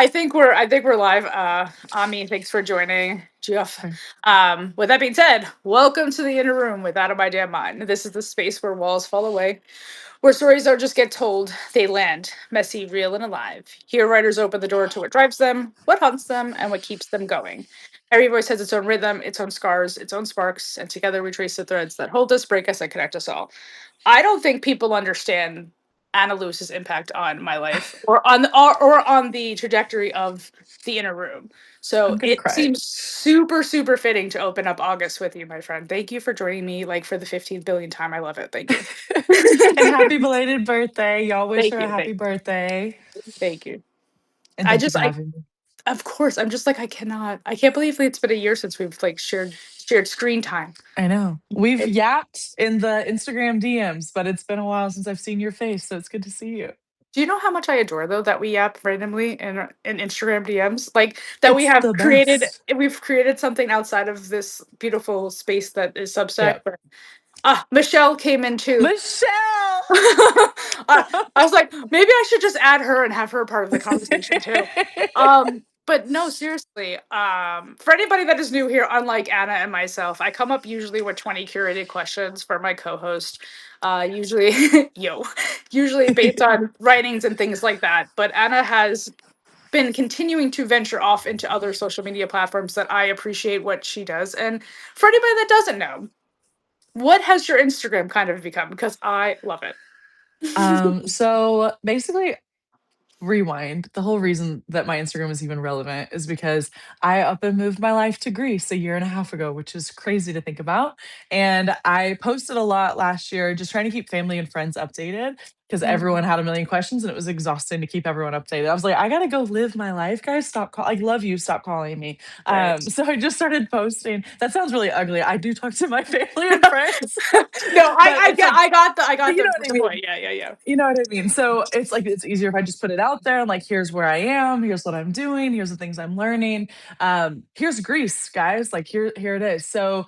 I think we're live. Ami, thanks for joining. Geoff. With that being said, welcome to the inner room with Out of My Damn Mind. This is the space where walls fall away, where stories don't just get told, they land, messy, real, and alive. Here writers open the door to what drives them, what haunts them, and what keeps them going. Every voice has its own rhythm, its own scars, its own sparks, and together we trace the threads that hold us, break us, and connect us all. I don't think people understand Anna Lewis's impact on my life or on the trajectory of the inner room. So I'm gonna it cry. seems super, super fitting to open up August with you, my friend. Thank you for joining me like for the 15th billion time. I love it. Thank you. And happy belated birthday. Y'all wish Thank her a you. happy birthday. Thank you. And I thank you just for I having me. of course I'm just like I can't believe it's been a year since we've like shared screen time. I know. We've It, yapped in the Instagram DMs, but it's been a while since I've seen your face, so it's good to see you. do you know how much I adore though that we yap randomly in Instagram DMs? Like that It's the best. we've created something outside of this beautiful space that is Substack. Yep. But Michelle came in too. Michelle! I was like, maybe I should just add her and have her part of the conversation too. But no, seriously. For anybody that is new here, unlike Anna and myself, I come up usually with 20 curated questions for my co-host. Usually, yo, usually based on writings and things like that. But Anna has been continuing to venture off into other social media platforms that I appreciate what she does. And for anybody that doesn't know, what has your Instagram kind of become? Because I love it. so basically rewind. The whole reason that my Instagram is even relevant is because I up and moved my life to Greece a year and a half ago, which is crazy to think about. And I posted a lot last year, just trying to keep family and friends updated because everyone had a million questions and it was exhausting to keep everyone updated. I was like, I gotta go live my life, guys. Stop call. I love you. Stop calling me. Right. So I just started posting. That sounds really ugly. I do talk to my family and friends, No, but it's like, I got you know what I the mean. point. Yeah, yeah, yeah. You know what I mean? So it's like it's easier if I just put it out there. I'm like, here's where I am, here's what I'm doing, here's the things I'm learning. Here's Greece, guys. Like here it is. So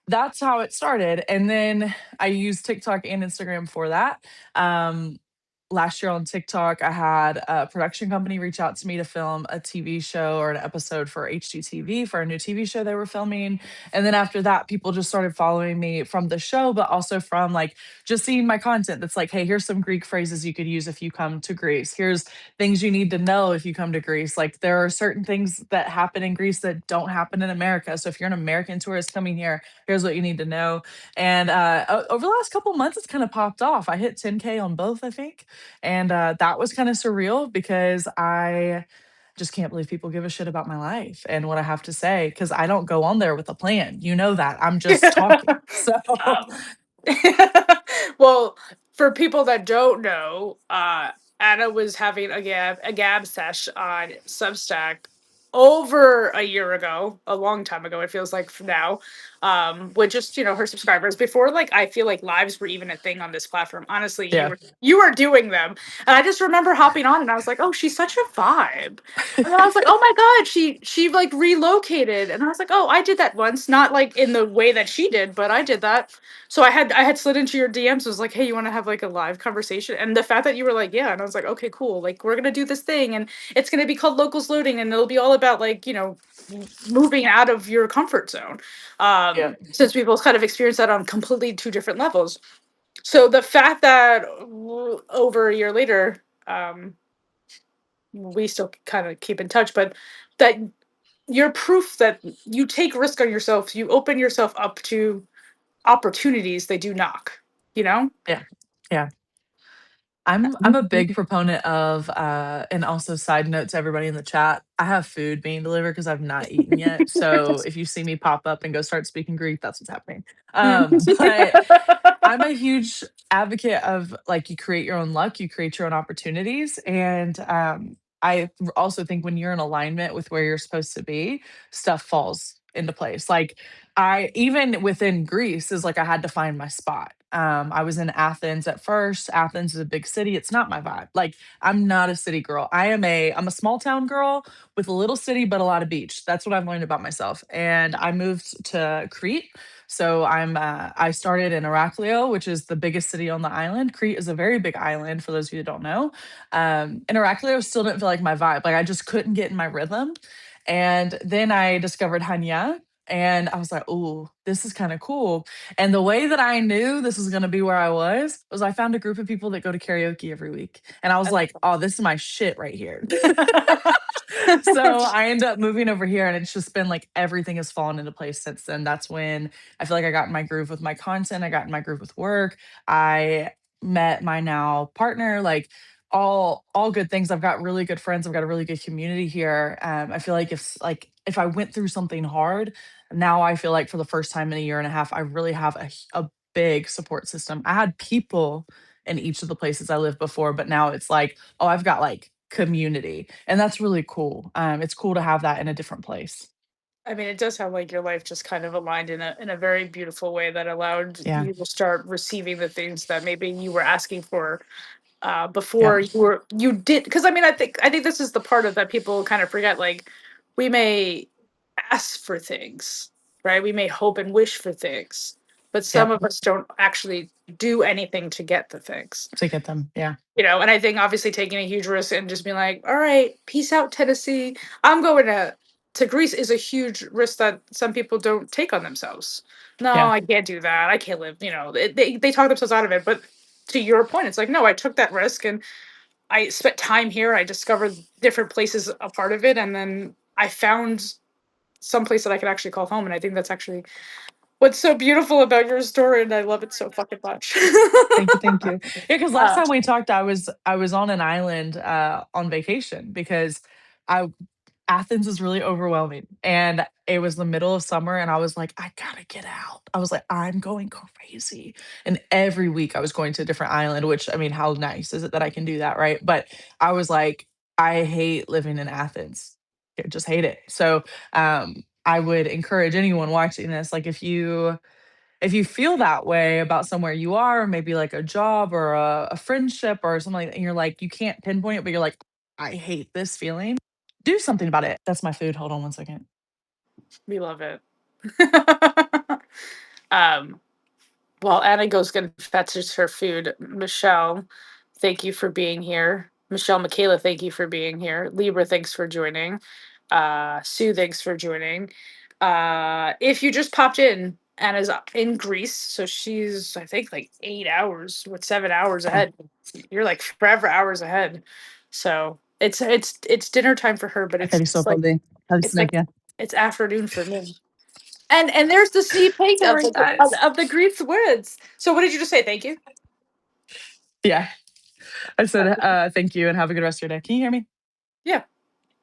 that's how it started. And then I used TikTok and Instagram for that. Um, Last year on TikTok, I had a production company reach out to me to film a TV show or an episode for HGTV for a new TV show they were filming. And then after that, people just started following me from the show, but also from like just seeing my content that's like, hey, here's some Greek phrases you could use if you come to Greece. Here's things you need to know if you come to Greece. Like there are certain things that happen in Greece that don't happen in America. So if you're an American tourist coming here, here's what you need to know. And over the last couple months, it's kind of popped off. I hit 10K on both, I think. And that was kind of surreal because I just can't believe people give a shit about my life and what I have to say because I don't go on there with a plan. You know that. I'm just talking. So, um, well, for people that don't know, Anna was having a gab sesh on Substack over a year ago, a long time ago. It feels like from now, with just her subscribers before. Like I feel like lives were even a thing on this platform. Honestly, yeah. you were doing them, and I just remember hopping on, and I was like, oh, she's such a vibe. And then I was like, oh my god, she like relocated, and I was like, oh, I did that once, not like in the way that she did, but I did that. So I had slid into your DMs, was like, hey, you want to have like a live conversation? And the fact that you were like, yeah, and I was like, okay, cool, like we're gonna do this thing, and it's gonna be called Locals Loading, and it'll be all about like moving out of your comfort zone. Yeah. Since we both kind of experienced that on completely two different levels. So the fact that over a year later, we still kind of keep in touch, but that you're proof that you take risk on yourself, you open yourself up to opportunities they do knock, you know? Yeah. Yeah. I'm a big proponent of and also side note to everybody in the chat, I have food being delivered because I've not eaten yet. So if you see me pop up and go start speaking Greek, that's what's happening. But I'm a huge advocate of like you create your own luck, you create your own opportunities. And I also think when you're in alignment with where you're supposed to be, stuff falls into place. Like I even within Greece is like I had to find my spot. I was in Athens at first. Athens is a big city. It's not my vibe. Like I'm not a city girl. I'm a small town girl with a little city but a lot of beach. That's what I've learned about myself. And I moved to Crete. So I started in Heraclio, which is the biggest city on the island. Crete is a very big island for those of you who don't know. And Heraclio still didn't feel like my vibe. Like I just couldn't get in my rhythm. And then I discovered Hanya, and I was like, "Ooh, this is kind of cool." And the way that I knew this was going to be where I was I found a group of people that go to karaoke every week. And I was I like, "Oh, this is my shit right here." So I ended up moving over here, and it's just been like everything has fallen into place since then. That's when I feel like I got in my groove with my content, I got in my groove with work. I met my now partner, like all good things. I've got really good friends. I've got a really good community here. I feel like if I went through something hard, now I feel like for the first time in a year and a half, I really have a big support system. I had people in each of the places I lived before, but now it's like, oh, I've got like community, and that's really cool. It's cool to have that in a different place. mean, it does sound like your life just kind of aligned in a very beautiful way that allowed Yeah. you to start receiving the things that maybe you were asking for Yep. before you did. Because I think this is the part of that people kind of forget. Like we may ask for things, right? We may hope and wish for things, but some Yep. of us don't actually do anything to get the things. To get them. Yeah. And I think obviously taking a huge risk and just being like, all right, peace out, Tennessee. I'm going to Greece is a huge risk that some people don't take on themselves. No, Yeah. I can't do that. I can't live, they talk themselves out of it. But to your point, it's like, no, I took that risk and I spent time here. I discovered different places a part of it. And then I found some place that I could actually call home. And I think that's actually what's so beautiful about your story. And I love it so fucking much. Thank you, thank you. Yeah, because last uh, time we talked, I was on an island on vacation because I Athens is really overwhelming. And it was the middle of summer, and I was like, I gotta get out. I was like, I'm going crazy. And every week I was going to a different island, which I mean, how nice is it that I can do that, right? But I was like, I hate living in Athens. I just hate it. So I would encourage anyone watching this, like if you feel that way about somewhere you are, maybe like a job or a friendship or something like that, and you're like, you can't pinpoint it, but you're like, I hate this feeling, do something about it. That's my food. Hold on one second. we love it. um, While Anna goes and fetches her food, Michelle, thank you for being here. Michelle, Michaela, thank you for being here. Libra, thanks for joining. Sue, thanks for joining. If you just popped in, Anna's in Greece, so she's I think like 8 hours, with 7 hours Yeah. ahead. You're like forever hours ahead. So it's dinner time for her, but I thought it's you so like probably have it's like snack, yeah. it's afternoon for me. And there's the sea pink of Sorry, guys. the Greek words. So what did you just say? Thank you. Yeah. I said, Uh, thank you and have a good rest of your day. Can you hear me? yeah,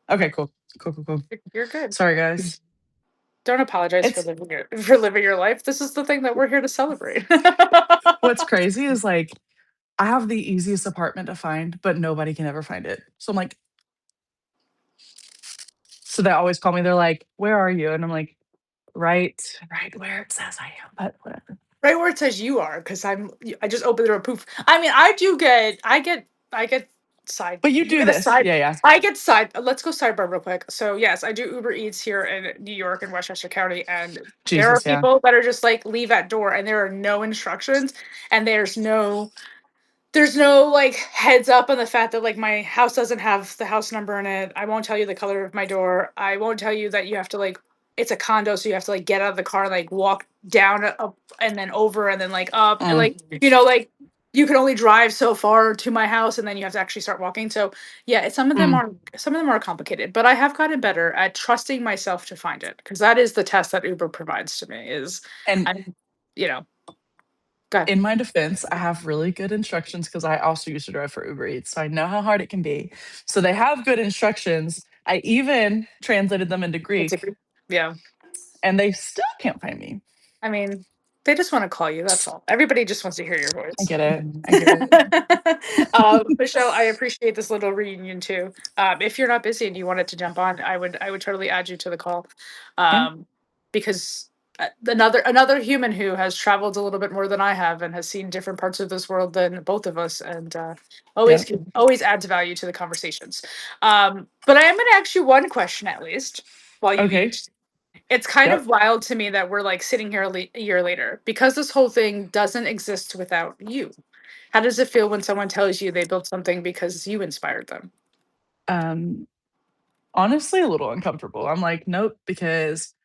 Okay, cool. Cool, cool, cool. you're good. Sorry, guys. Don't apologize It's for living your life. This is the thing that we're here to celebrate. what's crazy is like I have the easiest apartment to find, but nobody can ever find it. So I'm like, so they always call me. They're like, "Where are you?" And I'm like, right where it says I am, but whatever. Right where it says you are, because I just opened the door, poof. I mean, I get side. But you You do get a this. side. Yeah, yeah. I get side. Let's go sidebar real quick. So yes, I do Uber Eats here in New York and Westchester County, and there are Jesus, yeah. people that are just like leave at door, and there are no instructions, and there's no like heads up on the fact that like my house doesn't have the house number in it. I won't tell you the color of my door. I won't tell you that you have to like it's a condo, so you have to like get out of the car and like walk down up and then over and then like up and Mm. like like you can only drive so far to my house and then you have to actually start walking. So yeah, Mm. some of them are complicated, but I have gotten better at trusting myself to find it because that is the test that Uber provides to me is And I'm you know, God. in my defense, I have really good instructions because I also used to drive for Uber Eats, so I know how hard it can be. So they have good instructions. I even translated them into It's a Greek, yeah. and they still can't find me. I mean, they just want to call you. That's all. Everybody just wants to hear your I voice. get it. I get it. Michelle, I appreciate this little reunion too. If you're not busy and you wanted to jump on, I would totally add you to the call. Yeah. Um, because another human who has traveled a little bit more than I have and has seen different parts of this world than both of us, and Yeah. always adds value to the conversations. But I am going to ask you one question at least while you Okay. eat. It's kind Yep. of wild to me that we're like sitting here a year later because this whole thing doesn't exist without you. How does it feel when someone tells you they built something because you inspired them? Um, Honestly, a little uncomfortable. I'm like, nope, because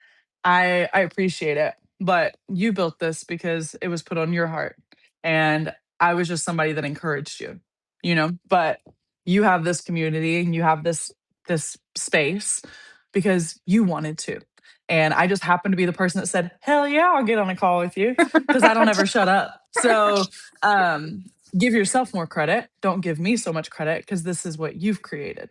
I appreciate it, but you built this because it was put on your heart, and I was just somebody that encouraged you, you know? But you have this community and you have this space because you wanted to. And I just happened to be the person that said, "Hell yeah, I'll get on a call with you," because I don't ever shut up. So, um, give yourself more credit. Don't give me so much credit because this is what you've created.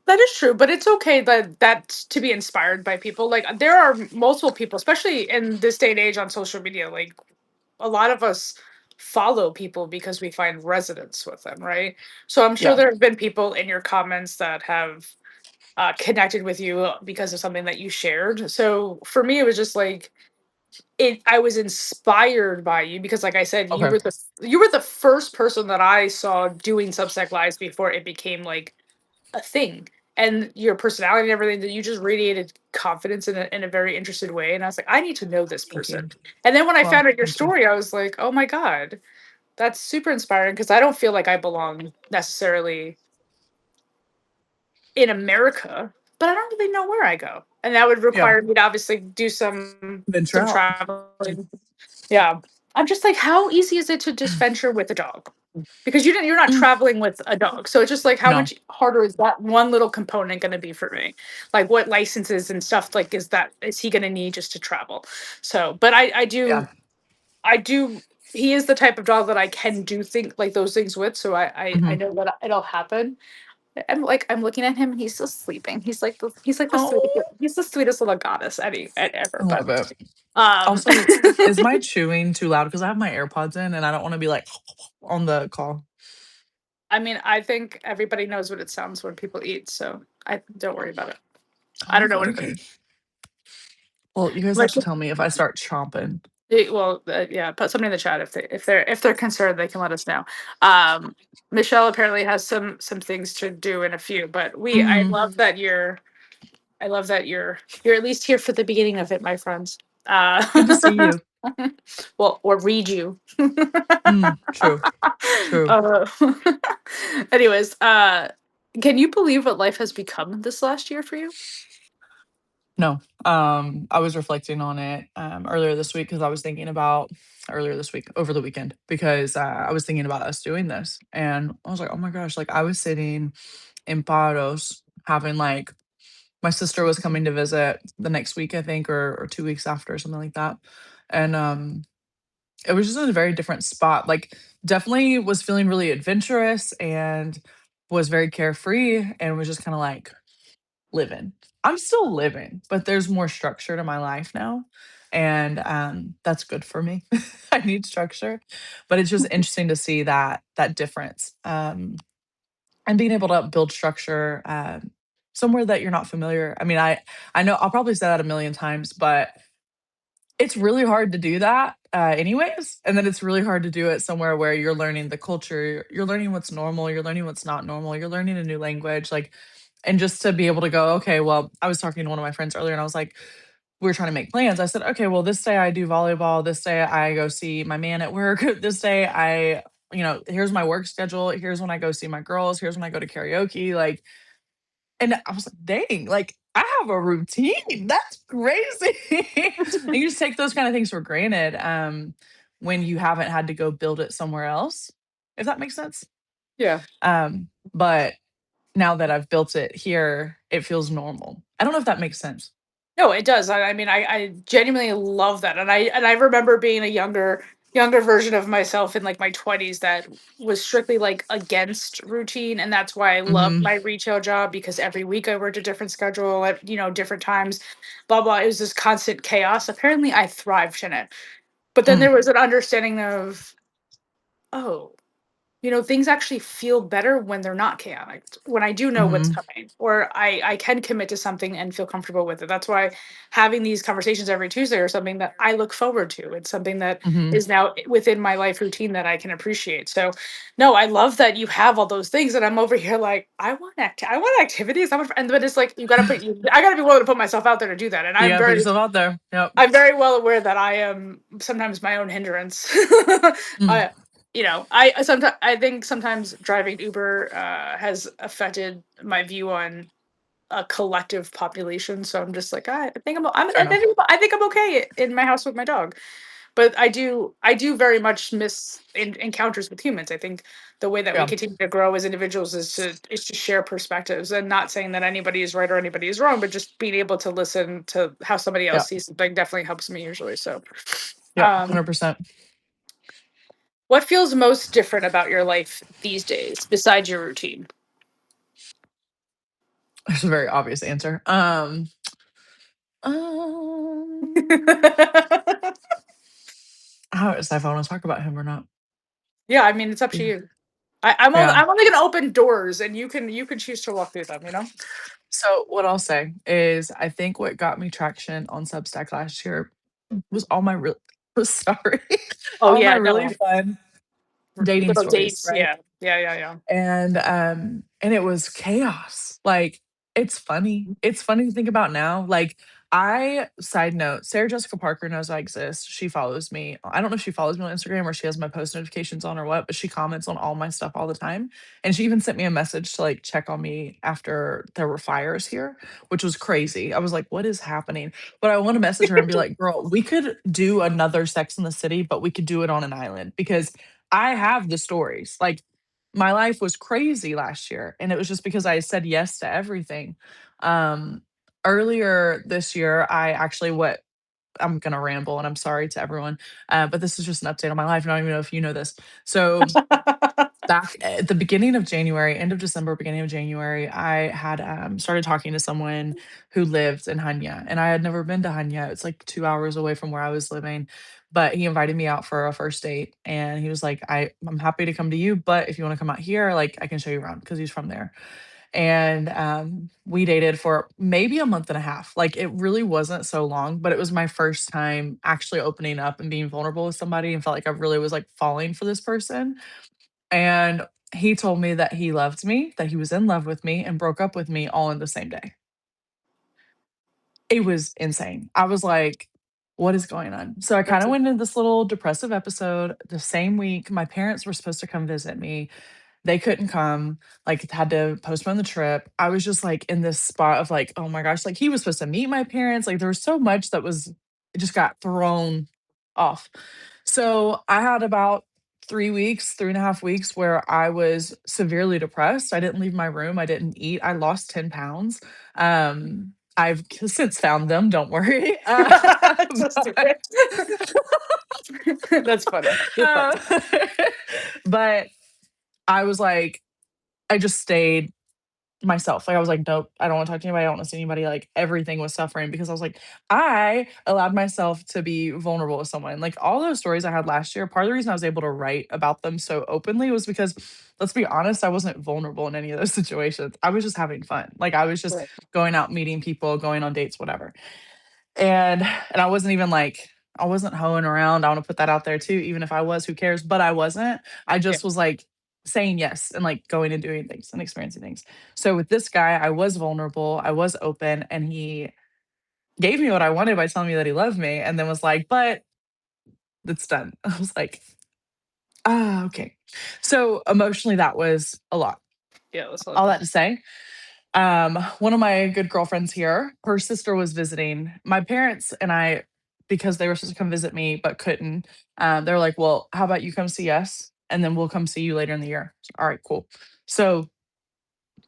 That is true, but it's okay that to be inspired by people. Like there are multiple people, especially in this day and age on social media. Like a lot of us follow people because we find resonance with them, right? So I'm sure Yeah. there have been people in your comments that have connected with you because of something that you shared. So for me, it was just like it. I was inspired by you because, like I said, Okay. you were the first person that I saw doing Substack lives before it became like a thing. And your personality and everything that you just radiated confidence in a very interested way. And I was like, I need to know this Thank person. you. And then when I Well, found out your thank you. story, I was like, oh my God, that's super inspiring because I don't feel like I belong necessarily in America, but I don't really know where I go. And that would Yeah. require me to obviously do Venture some out. traveling. Yeah. I'm just like, how easy is it to just venture with a dog? Because you're not Mm, traveling with a dog. So it's just like how no. much harder is that one little component going to be for me? Like what licenses and stuff like is he going to need just to travel? So, but Yeah. I do he is the type of dog that I can do think like those things with, so I Mhm. know that it'll happen. I'm looking at him and he's still sleeping. Oh, He's the sweetest little goddess ever. I But love it. um Also, is my chewing too loud? Because I have my AirPods in and I don't wanna be like on the call. I mean, I think everybody knows what it sounds when people eat, so I don't worry about it. I don't Oh, know what it okay. is. Well, you guys have Like, to tell me if I start chomping. well, yeah, put something in the chat if they're concerned, they can let us know. Um, Michelle apparently has some things to do in a few, but Mhm. I love that you're at least here for the beginning of it, my friends. Good to see you. Well, or read you. True, true. uh, anyways, can you believe what life has become this last year for you? No, I was reflecting on it, earlier this week because I was thinking about earlier this week, over the weekend, because, I was thinking about us doing this, and I was like, "Oh my gosh," like, I was sitting in Paros having, like my sister was coming to visit the next week, I think, or 2 weeks after, something like that, and, it was just in a very different spot, like, definitely was feeling really adventurous and was very carefree and was just kinda, like, living. I'm still living, but there's more structure to my life now, and, that's good for me. I need structure, but it's just interesting to see that difference, and being able to build structure, somewhere that you're not familiar. I mean, I know I'll probably say that a million times, but it's really hard to do that, anyways, and then it's really hard to do it somewhere where you're learning the culture, you're learning what's normal, you're learning what's not normal, you're learning a new language, like and just to be able to go, "Okay, well," I was talking to one of my friends earlier, and I was like we were trying to make plans. I said, "Okay, well, this day I do volleyball, this day I go see my man at work, this day here's my work schedule, here's when I go see my girls, here's when I go to karaoke," like and I was like, "Dang, like, I have a routine, that's crazy." And you just take those kind of things for granted, when you haven't had to go build it somewhere else, if that makes sense? Yeah. But now that I've built it here, it feels normal. I don't know if that makes sense. No, it does. I mean, I genuinely love that, and I remember being a younger version of myself in like my 20s that was strictly like against routine, and that's why I loved Mhm, my retail job because every week I worked a different schedule at different times, blah blah. It was this constant chaos. Apparently, I thrived in it, but then mm, there was an understanding of oh. things actually feel better when they're not chaotic, when I do know what's Mhm. coming, or I can commit to something and feel comfortable with it. That's why having these conversations every Tuesday are something that I look forward to. It's something that Mhm. is now within my life routine that I can appreciate. So, no, I love that you have all those things, and I'm over here like I want activities. And but it's like I gotta be willing to put myself out there to do that, and You gotta put yourself out there. Yep. I'm very well aware that I am sometimes my own hindrance. Mm. I, I sometimes I think sometimes driving Uber has affected my view on a collective population. So I'm just like, I think Fair enough. I think I'm okay in my house with my dog. But I do very much miss encounters with humans. I think the way that we Yeah. continue to grow as individuals is to share perspectives, and not saying that anybody is right or anybody is wrong, but just being able to listen to how somebody else Yeah. sees something definitely helps me usually. So, Yep. um, 100%. what feels most different about your life these days besides your routine? There's a very obvious answer. Um, how to decide if I wanna talk about him or not. Yeah, I mean it's up to Yeah. you. Yeah. I'm only gonna open doors, and you can choose to walk through them. So what I'll say is I think what got me traction on Substack last year was all my real sorry, Oh all my yeah, really no, fun dating little stories, dates. right? Yeah, yeah, yeah, yeah. And it was chaos. Like, it's funny. It's funny to think about now. Like, I side note, Sarah Jessica Parker knows I exist. She follows me. I don't know if she follows me on Instagram or she has my post notifications on or what, but she comments on all my stuff all the time. And she even sent me a message to like check on me after there were fires here, which was crazy. I was like, what is happening? But I want to message her and be like, girl, we could do another Sex in the City, but we could do it on an island because I have the stories. Like, my life was crazy last year, and it was just because I said yes to everything. Um, Earlier this year, I actually what I'm gonna ramble, and I'm sorry to everyone, but this is just an update on my life. I don't even know if you know this. So back at the beginning of January, end of December, beginning of January, I had started talking to someone who lived in Hanya, and I had never been to Hanya. It's like 2 hours away from where I was living. But he invited me out for a first date, and he was like, I'm happy to come to you, but if you want to come out here, like I can show you around because he's from there." And we dated for maybe a month and a half. Like it really wasn't so long, but it was my first time actually opening up and being vulnerable with somebody and felt like I really was like falling for this person. And he told me that he loved me, that he was in love with me, and broke up with me all in the same day. It was insane. I was like, "What is going on?" So I That's kinda went into this little depressive episode. The same week, my parents were supposed to come visit me. They couldn't come, like, had to postpone the trip. I was just, like, in this spot of, like, "Oh my gosh," like, he was supposed to meet my parents, like, there was so much that was it just got thrown off. So, I had about 3 weeks, 3.5 weeks where I was severely depressed. I didn't leave my room, I didn't eat, I lost 10 pounds. I've since found them, don't worry. so But stupid. That's funny. You're uh, funny. but I was like I just stayed myself. Like, I was like, "Nope, I don't wanna talk to anybody, I don't wanna see anybody," like, everything was suffering because I was like, I allowed myself to be vulnerable with someone. Like, all those stories I had last year, part of the reason I was able to write about them so openly was because, let's be honest, I wasn't vulnerable in any of those situations. I was just having fun. Like, I was just Right. going out, meeting people, going on dates, whatever. And I wasn't even like I wasn't hoeing around. I wanna put that out there too, even if I was, who cares? But I wasn't. I Yeah. just was like saying yes and like going and doing things and experiencing things. So with this guy, I was vulnerable, I was open, and he gave me what I wanted by telling me that he loved me and then was like, "But it's done." I was like, "Ah, okay." So emotionally, that was a lot. Yeah. That's All all. that to say, one of my good girlfriends here, her sister was visiting my parents and I because they were supposed to come visit me but couldn't. They were like, "Well, how about you come see us and then we'll come see you later in the year." All right, cool. So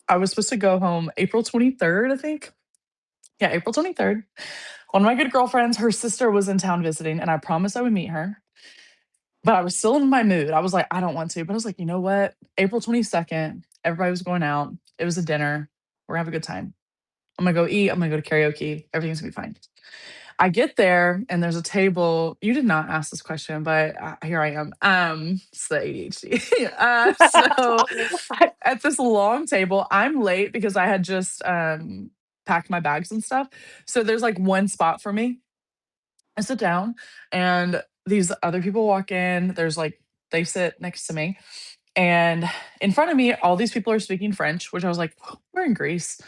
I was supposed to go home April 23rd, I think. Yeah, April 23rd. One of my good girlfriends, her sister was in town visiting, and I promised I would meet her. But I was still in my mood. I was like, I don't want to. But I was like, you know what? April 22nd, everybody was going out. It was a dinner. We're gonna have a good time. I'm gonna go eat. I'm gonna go to karaoke. Everything's gonna be fine. I get there and there's a table. You did not ask this question, but here I am. It's the ADHD. So at this long table, I'm late because I had just packed my bags and stuff. So there's like one spot for me. I sit down and these other people walk in. There's like, they sit next to me. And in front of me, all these people are speaking French, which I was like, we're in Greece.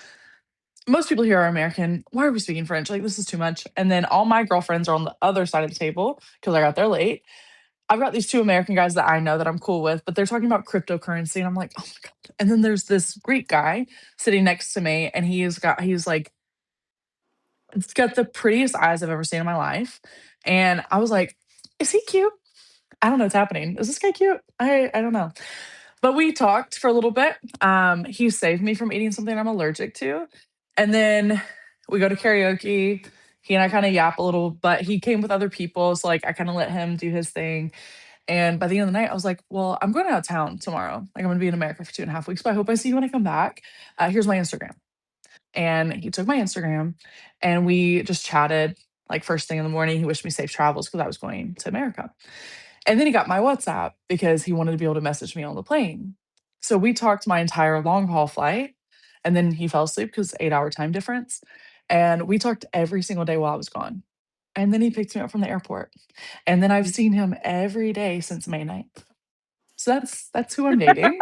Most people here are American. Why are we speaking French? Like, this is too much. And then all my girlfriends are on the other side of the table because I got there late. I've got these two American guys that I know that I'm cool with, but they're talking about cryptocurrency. And I'm like, oh my God. And then there's this Greek guy sitting next to me, and he's like, it's got the prettiest eyes I've ever seen in my life. And I was like, is he cute? I don't know what's happening. Is this guy cute? I don't know. But we talked for a little bit. He saved me from eating something I'm allergic to. And then we go to karaoke. He and I kind of yap a little, but he came with other people. So like I kind of let him do his thing. And by the end of the night, I was like, well, I'm going out of town tomorrow. Like I'm gonna be in America for 2.5 weeks, but I hope I see you when I come back. Here's my Instagram. And he took my Instagram and we just chatted like first thing in the morning. He wished me safe travels because I was going to America. And then he got my WhatsApp because he wanted to be able to message me on the plane. So we talked my entire long haul flight. And then he fell asleep because 8 hour time difference. And we talked every single day while I was gone. And then he picked me up from the airport. And then I've seen him every day since May 9th. So that's who I'm dating.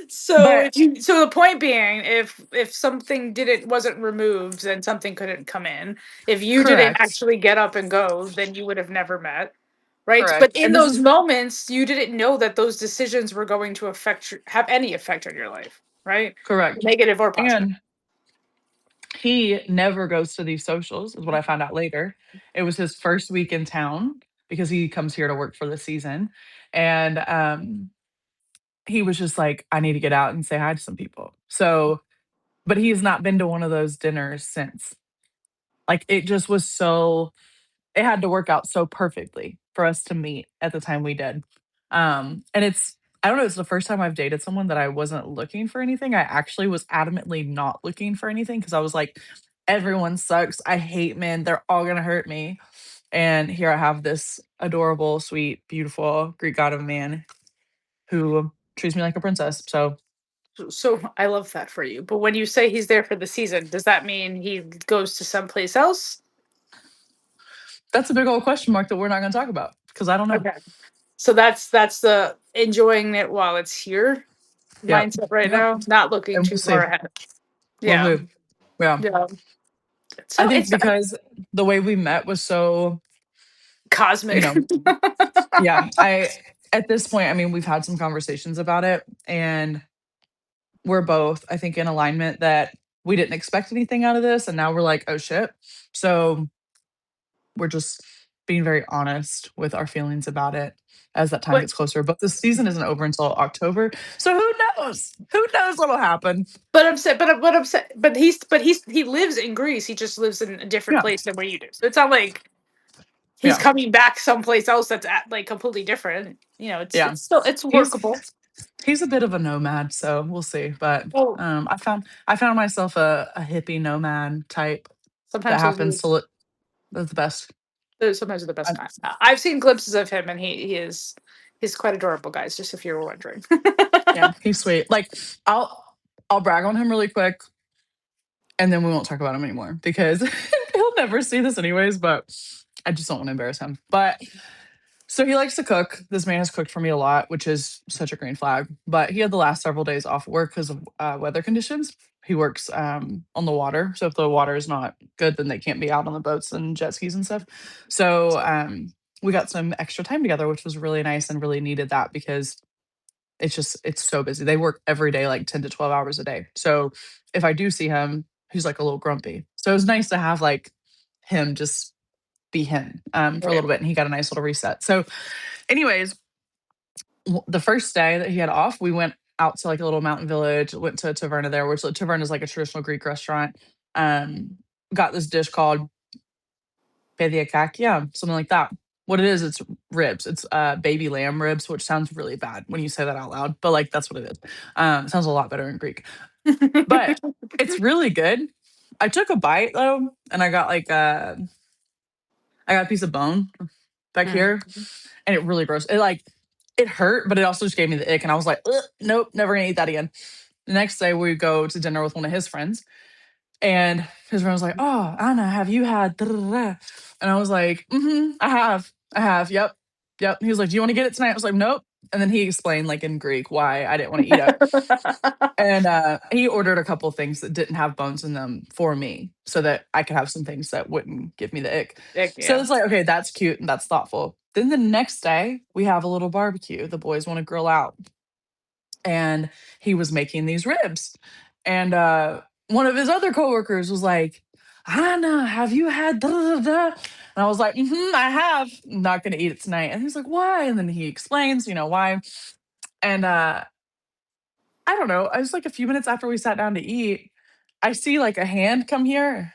So But if you, so the point being, if something didn't wasn't removed, then something couldn't come in. If you didn't correct, actually get up and go, then you would have never met, right? But correct. in And this those is moments, you didn't know that those decisions were going to have any effect on your life, right? correct. Negative or positive. And he never goes to these socials, is what I found out later. It was his first week in town because he comes here to work for the season. And he was just like, I need to get out and say hi to some people. So, but he has not been to one of those dinners since. Like it just was so, it had to work out so perfectly for us to meet at the time we did. And it's, I don't know, it's the first time I've dated someone that I wasn't looking for anything. I actually was adamantly not looking for anything because I was like, everyone sucks. I hate men. They're all going to hurt me. And here I have this adorable, sweet, beautiful Greek god of a man who treats me like a princess. So So I love that for you. But when you say he's there for the season, does that mean he goes to someplace else? that's a big old question mark that we're not going to talk about because I don't know. Okay. So that's the enjoying it while it's here Yep. mindset right Yep. now, not looking And too we'll far see. ahead. We'll Yeah. see. Yeah. Yeah. I So think it's because the way we met was so, you cosmic. know, yeah, at this point, I mean, we've had some conversations about it and we're both, I think, in alignment that we didn't expect anything out of this. And now we're like, oh shit. So we're just being very honest with our feelings about it as that time but gets closer. But the season isn't over until October. So who knows? Who knows what'll happen? but I'm saying but I'm saying he lives in Greece. He just lives in a different Yeah. place than where you do. So it's not like he's Yeah. coming back someplace else that's like completely different. Yeah. It's still it's He's workable. he's a bit of a nomad, so we'll see. But Well, I found myself a hippie nomad type that sometimes happens to look the best. those sometimes are the best I, times. I've seen glimpses of him, and he's quite adorable, guys. Just if you were wondering. yeah, he's sweet. Like I'll brag on him really quick, and then we won't talk about him anymore because he'll never see this anyways. But I just don't want to embarrass him. But so he likes to cook. This man has cooked for me a lot, which is such a green flag. But he had the last several days off work because of weather conditions. He works on the water, so if the water is not good, then they can't be out on the boats and jet skis and stuff. So we got some extra time together, which was really nice and really needed that because it's so busy. They work every day, like 10 to 12 hours a day. So if I do see him, he's like a little grumpy. So it was nice to have like him just be him for a Right. little bit, and he got a nice little reset. So anyways, the first day that he had off, we went out to like a little mountain village, went to Taverna there, which Taverna is like a traditional Greek restaurant. Um, got this dish called pediakak, yeah, something like that. What it is, it's ribs. It's baby lamb ribs, which sounds really bad when you say that out loud, but like that's what it is. It sounds a lot better in Greek. but it's really good. I took a bite though, and I got like I got a piece of bone back Mm. here, and it really gross. It like it hurt, but it also just gave me the ick, and I was like, "Ugh, nope, never gonna eat that again." The next day, we go to dinner with one of his friends, and his friend was like, "Oh, Anna, have you had?" Da, da, da, da?" And I was like, "Mm-hmm, I have, yep, yep." He was like, "Do you want to get it tonight?" I was like, "Nope." And then he explained like in Greek why I didn't want to eat it. And he ordered a couple things that didn't have bones in them for me so that I could have some things that wouldn't give me the ick. So Yeah. it's like, okay, that's cute and that's thoughtful. Then the next day, we have a little barbecue. The boys want to grill out. And he was making these ribs. And one of his other coworkers was like, Anna, have you had da da da da? And I was like, I have. I'm not going to eat it tonight. And he's like, why? And then he explains, why. And I don't know. I was like a few minutes after we sat down to eat, I see like a hand come here.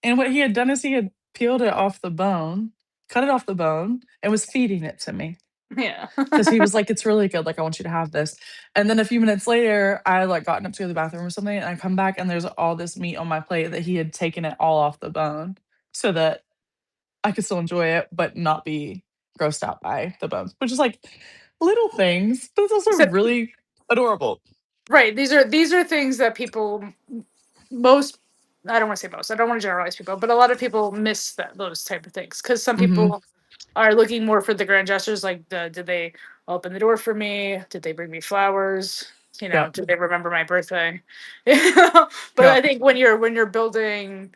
And what he had done is he had peeled it off the bone, cut it off the bone, and was feeding it to me. Yeah. Because he was like, it's really good. Like, I want you to have this. And then a few minutes later, I like gotten up to go to the bathroom or something. And I come back and there's all this meat on my plate that he had taken it all off the bone so that I could still enjoy it, but not be grossed out by the bones, which is like little things, but it's also So, really adorable. right. These are things that people most I don't want to say most. I don't want to generalize people, but a lot of people miss those type of things because some Hmm. people are looking more for the grand gestures, like did they open the door for me? Did they bring me flowers? Yep. Did they remember my birthday? But I Yep. think when you're building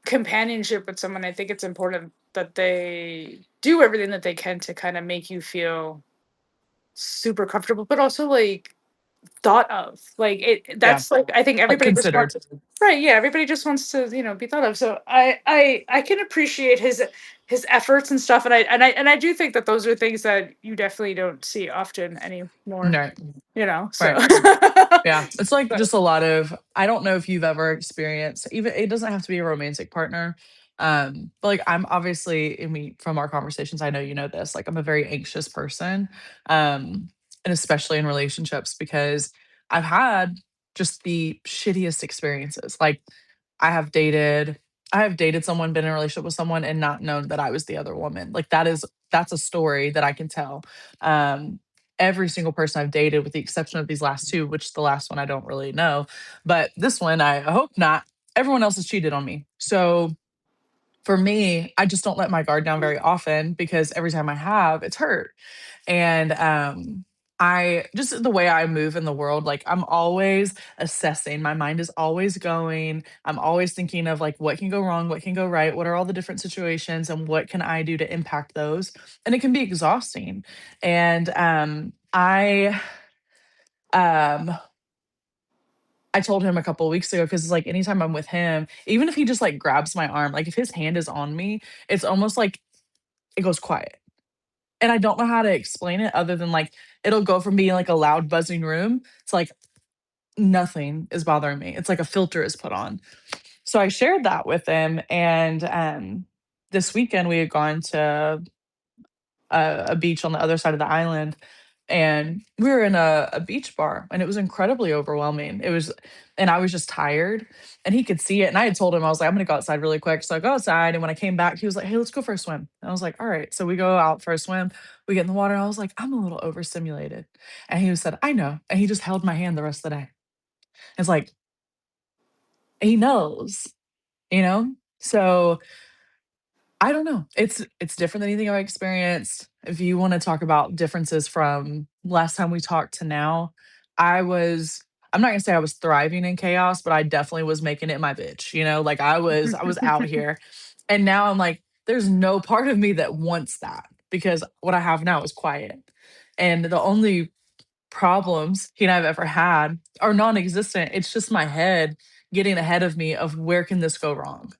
companionship with someone, I think it's important that they do everything that they can to kind of make you feel super comfortable, but also like thought of. Like it Yeah. that's like I think Like everybody just considered. wants right, yeah, everybody just wants to, be thought of. So I can appreciate his efforts and stuff, and I do think that those are things that you definitely don't see often anymore, Right. so Right. Yeah, it's like but just a lot of I don't know if you've ever experienced even it doesn't have to be a romantic partner. But like I'm obviously I mean from our conversations, I know you know this, like I'm a very anxious person. And especially in relationships because I've had just the shittiest experiences. Like I have dated I have dated someone, been in a relationship with someone and not known that I was the other woman. Like that's a story that I can tell. Um, every single person I've dated, with the exception of these last two, which the last one I don't really know, but this one I hope not. Everyone else has cheated on me. So for me, I just don't let my guard down very often because every time I have, it's hurt. And I just the way I move in the world, like I'm always assessing. My mind is always going. I'm always thinking of like what can go wrong, what can go right, what are all the different situations, and what can I do to impact those. And it can be exhausting. And um I told him a couple of weeks ago because it's like anytime I'm with him, even if he just like grabs my arm, like if his hand is on me, it's almost like it goes quiet. And I don't know how to explain it other than like it'll go from being like a loud buzzing room to like nothing is bothering me. It's like a filter is put on. So I shared that with him, and this weekend we had gone to a beach on the other side of the island, and we were in a beach bar, and it was incredibly overwhelming. It was, and I was just tired, and he could see it. And I had told him I was like, I'm gonna go outside really quick. So I go outside, and when I came back, he was like, Hey, let's go for a swim. And I was like, All right. So we go out for a swim. We get in the water. And I was like, I'm a little overstimulated, and he said, I know. And he just held my hand the rest of the day. It's like he knows, you know. So I don't know. It's different than anything I've experienced. If you wanna talk about differences from last time we talked to now, I was I'm not gonna say I was thriving in chaos, but I definitely was making it my bitch, like I was out here. And now I'm like, there's no part of me that wants that because what I have now is quiet. And the only problems he and I've ever had are non-existent. It's just my head getting ahead of me of where can this go wrong?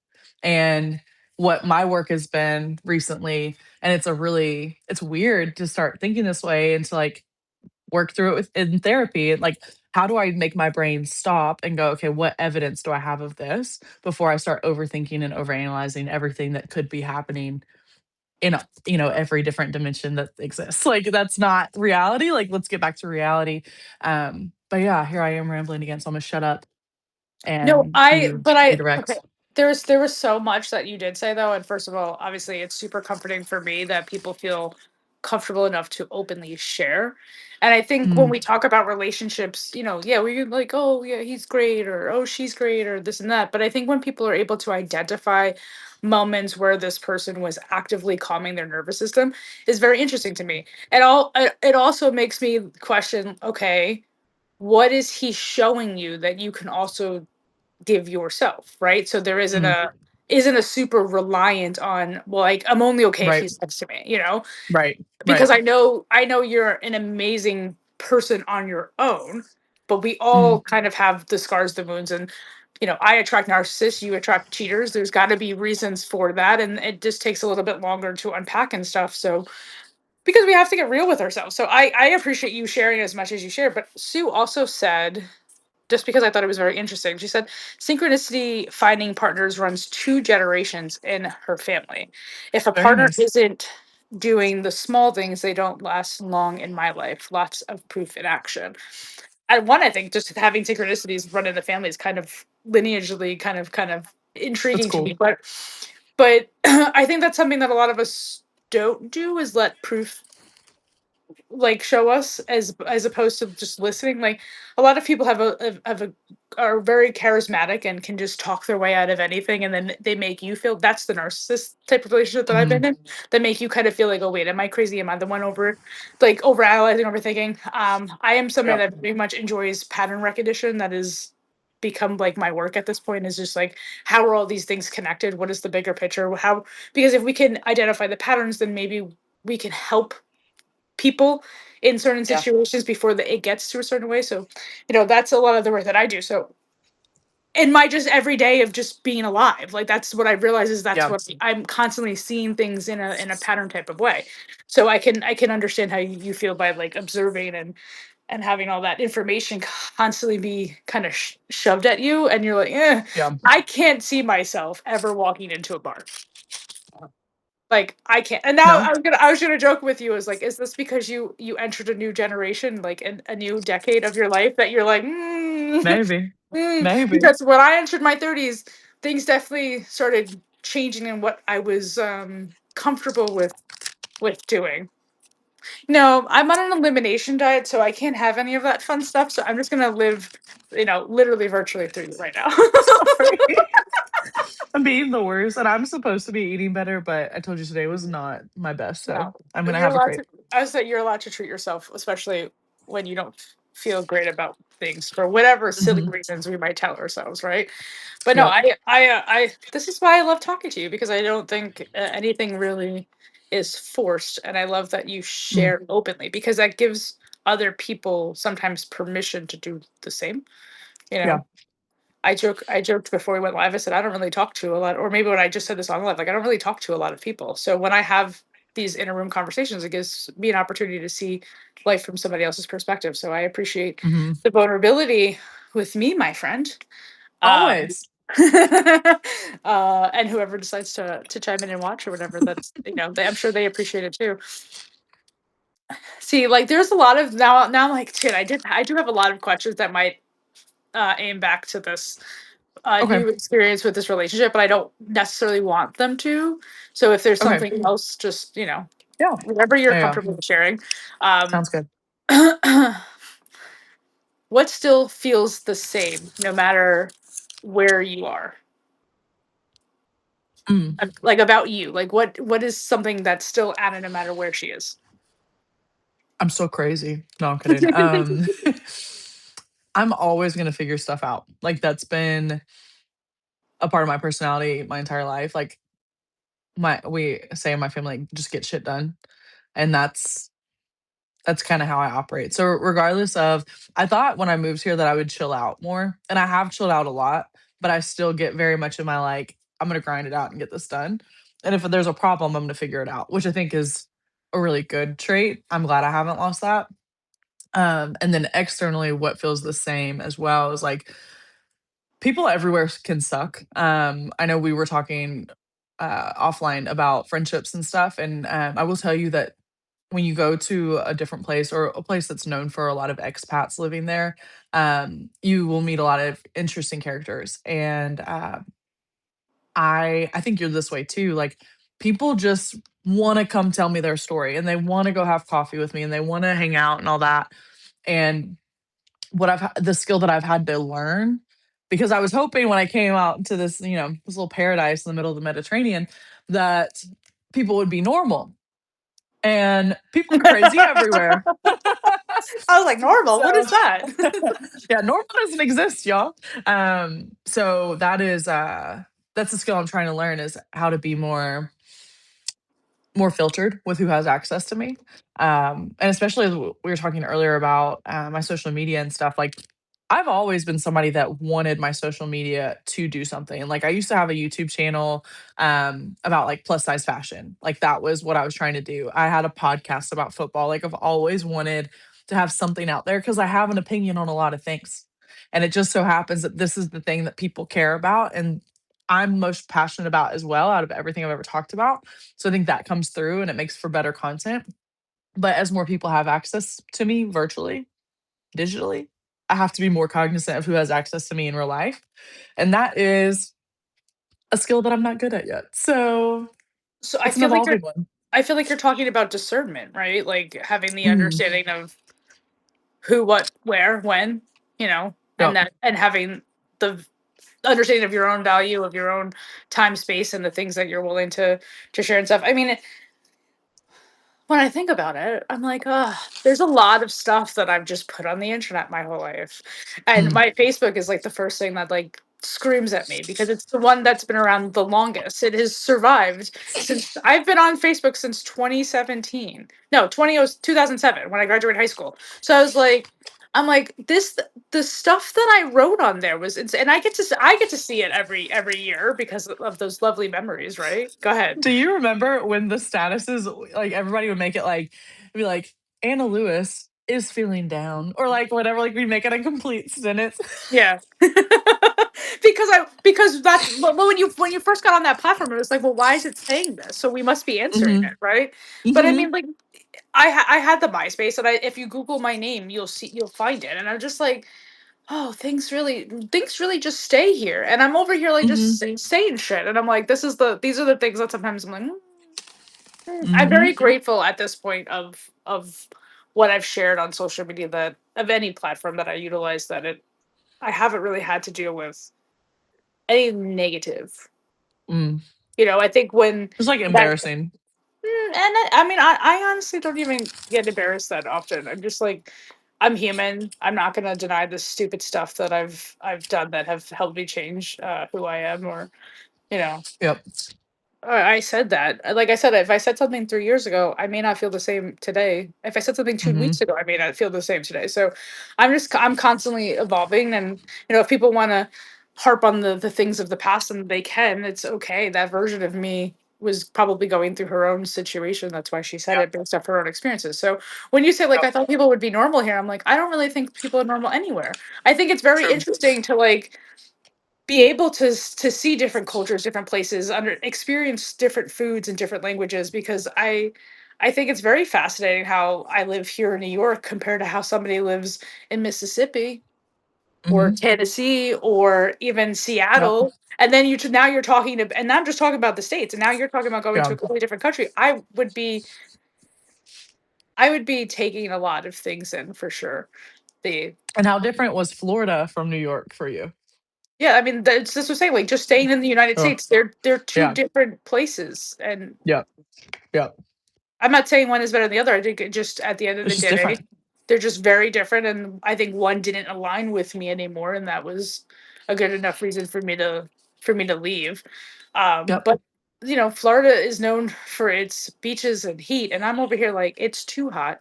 And what my work has been recently, and it's weird to start thinking this way and to like work through it in therapy. Like, how do I make my brain stop and go, okay, what evidence do I have of this before I start overthinking and overanalyzing everything that could be happening in every different dimension that exists. Like that's not reality. Like let's get back to reality. But yeah, here I am rambling again, so I'm gonna shut up No, and I you but I okay. redirect. There was so much that you did say though, and first of all, obviously it's super comforting for me that people feel comfortable enough to openly share. And I think when Mm, we talk about relationships, yeah, we can like, oh yeah, he's great or oh she's great or this and that. But I think when people are able to identify moments where this person was actively calming their nervous system is very interesting to me. It also makes me question, okay, what is he showing you that you can also give yourself, right? So there isn't mm, a super reliant on, well, like I'm only okay if right, he's next to me, right, because right. I know you're an amazing person on your own, but we Mm, all kind of have the scars, the wounds, and I attract narcissists, you attract cheaters. There's got to be reasons for that, and it just takes a little bit longer to unpack and stuff. So because we have to get real with ourselves. So I appreciate you sharing as much as you share. But Sue also said, just because I thought it was very interesting. She said synchronicity finding partners runs 2 generations in her family. If a very partner nice. isn't doing the small things, they don't last long in my life. Lots of proof in action. And one, I think, just having synchronicities run in the family is kind of lineagely kind of That's intriguing to me. cool. But I think that's something that a lot of us don't do is let proof like show us as opposed to just listening. Like a lot of people have a are very charismatic and can just talk their way out of anything, and then they make you feel that's the narcissist type of relationship that I've been Mhm. in, that make you kind of feel like, oh wait, am I crazy, am I the one like over analyzing, overthinking. I am somebody Yep. that very much enjoys pattern recognition. That is become like my work at this point, is just like, how are all these things connected, what is the bigger picture, how, because if we can identify the patterns, then maybe we can help people in certain Yeah. situations before it gets to a certain way. So, that's a lot of the work that I do. So, in my just every day of just being alive, like that's what I realize is that's Yeah. what I'm constantly seeing things in a pattern type of way. So I can understand how you feel by like observing and having all that information constantly be kind of shoved at you, and you're like, Yeah. I can't see myself ever walking into a bar. Like I can't. And now No? I was gonna joke with you, is like, is this because you entered a new generation, like a new decade of your life, that you're like, Maybe. Maybe. because when I entered my 30s, things definitely started changing in what I was comfortable with doing. No, I'm on an elimination diet, so I can't have any of that fun stuff. So I'm just gonna live, literally virtually through you right now. Sorry. I'm being the worst, and I'm supposed to be eating better, but I told you today was not my best, so No, I'm but gonna you're have a allowed crate. to. I said you're allowed to treat yourself, especially when you don't feel great about things for whatever silly Mhm. reasons we might tell ourselves, right? But no, Yep. I. This is why I love talking to you, because I don't think anything really is forced, and I love that you Mm. share openly, because that gives other people sometimes permission to do the same. You Yeah. know, I joked before we went live. I said I don't really talk to a lot, or maybe when I just said this on live, like I don't really talk to a lot of people. So when I have these inner room conversations, it gives me an opportunity to see life from somebody else's perspective. So I appreciate Mhm. the vulnerability with me, my friend. Um, Always. and whoever decides to chime in and watch or whatever, that's I'm sure they appreciate it too. See, like there's a lot of now I'm like, shit, I do have a lot of questions that might aim back to this Okay. new experience with this relationship, but I don't necessarily want them to. So if there's Okay. something else, just Yeah. whatever you're Yeah, yeah. comfortable with sharing. Um, Sounds good. what still feels the same no matter where you are? Mm. Like about you, like what is something that's still Anna no matter where she is? I'm so crazy. No, I'm kidding. I'm always gonna figure stuff out. Like, that's been a part of my personality my entire life. Like, my we say in my family, like, just get shit done, and that's kinda how I operate. So, regardless of I thought when I moved here that I would chill out more, and I have chilled out a lot, but I still get very much in my, like, "I'm gonna grind it out and get this done." And if there's a problem, I'm gonna figure it out, which I think is a really good trait. I'm glad I haven't lost that. And then externally, what feels the same as well is, like, people everywhere can suck. I know we were talking, offline about friendships and stuff, and, I will tell you that when you go to a different place or a place that's known for a lot of expats living there, you will meet a lot of interesting characters. And I think you're this way too. Like people just want to come tell me their story and they want to go have coffee with me and they want to hang out and all that. And the skill that I've had to learn, because I was hoping when I came out to this, this little paradise in the middle of the Mediterranean, that people would be normal, and people are crazy everywhere. I was like, normal? What is So that? yeah, normal doesn't exist, y'all. So that's the skill I'm trying to learn, is how to be more filtered with who has access to me. And especially as we were talking earlier about my social media and stuff, like I've always been somebody that wanted my social media to do something. Like I used to have a YouTube channel about like plus size fashion. Like that was what I was trying to do. I had a podcast about football. Like I've always wanted to have something out there because I have an opinion on a lot of things. And it just so happens that this is the thing that people care about. And I'm most passionate about as well out of everything I've ever talked about. So I think that comes through and it makes for better content. But as more people have access to me virtually, digitally, I have to be more cognizant of who has access to me in real life. And that is a skill that I'm not good at yet. So So it's an evolving one. I feel like you're talking about discernment, right? Like having the Mhm. understanding of who, what, where, when, and Yep. that, and having the understanding of your own value, of your own time, space, and the things that you're willing to share and stuff. I mean, when I think about it, I'm like, there's a lot of stuff that I've just put on the internet my whole life. And Mm. my Facebook is like the first thing that like screams at me because it's the one that's been around the longest. It has survived since I've been on Facebook since 2017. No, 2007 when I graduated high school. So I'm like this the stuff that I wrote on there was and I get to see it every year because of those lovely memories, right? Go ahead. Do you remember when the statuses, like everybody would make it like, be like, Anna Lewis is feeling down, or like whatever, like we make it a complete sentence. Yeah. Because that's but when you first got on that platform, it was like, well, why is it saying this? So we must be answering Hmm. it, right? But I Hmm. mean, like, I had the MySpace, and if you Google my name, you'll find it, and I'm just like, oh, things really just stay here, and I'm over here like just Hmm. saying shit, and I'm like, these are the things that sometimes I'm like, I'm Hmm. very grateful at this point of what I've shared on social media, that of any platform that I utilize, that I haven't really had to deal with any negative. Mm. I think when It's like that, embarrassing. I mean, I honestly don't even get embarrassed that often. I'm just like, I'm human. I'm not gonna deny the stupid stuff that I've done that have helped me change who I am, or you know, Yep. I said that. Like I said, if I said something 3 years ago, I may not feel the same today. If I said something two Hmm. weeks ago, I may not feel the same today. So I'm constantly evolving, and if people want to harp on the things of the past, and they can, it's okay. That version of me was probably going through her own situation. That's why she said Yep. it based off her own experiences. So when you say like Yep. I thought people would be normal here, I'm like, I don't really think people are normal anywhere. I think it's very True. interesting to like be able to see different cultures, different places, experience different foods and different languages, because I think it's very fascinating how I live here in New York compared to how somebody lives in Mississippi or Hmm. Tennessee or even Yep. Seattle. And then now you're talking to, and I'm just talking about the states, and now you're talking about going to Yeah. a completely different country. I would be taking a lot of things in for sure. The And how different was Florida from New York for you? Yeah, I mean, that's just what I'm saying. Like, just staying in the United Oh, States, they're two yeah. different places, and Yep. Yep. I'm not saying one is better than the other. I think it just at the end of It's the just day, different. they're just very different, and I think one didn't align with me anymore, and that was a good enough reason for me to leave. Yep. But Florida is known for its beaches and heat, and I'm over here like it's too hot.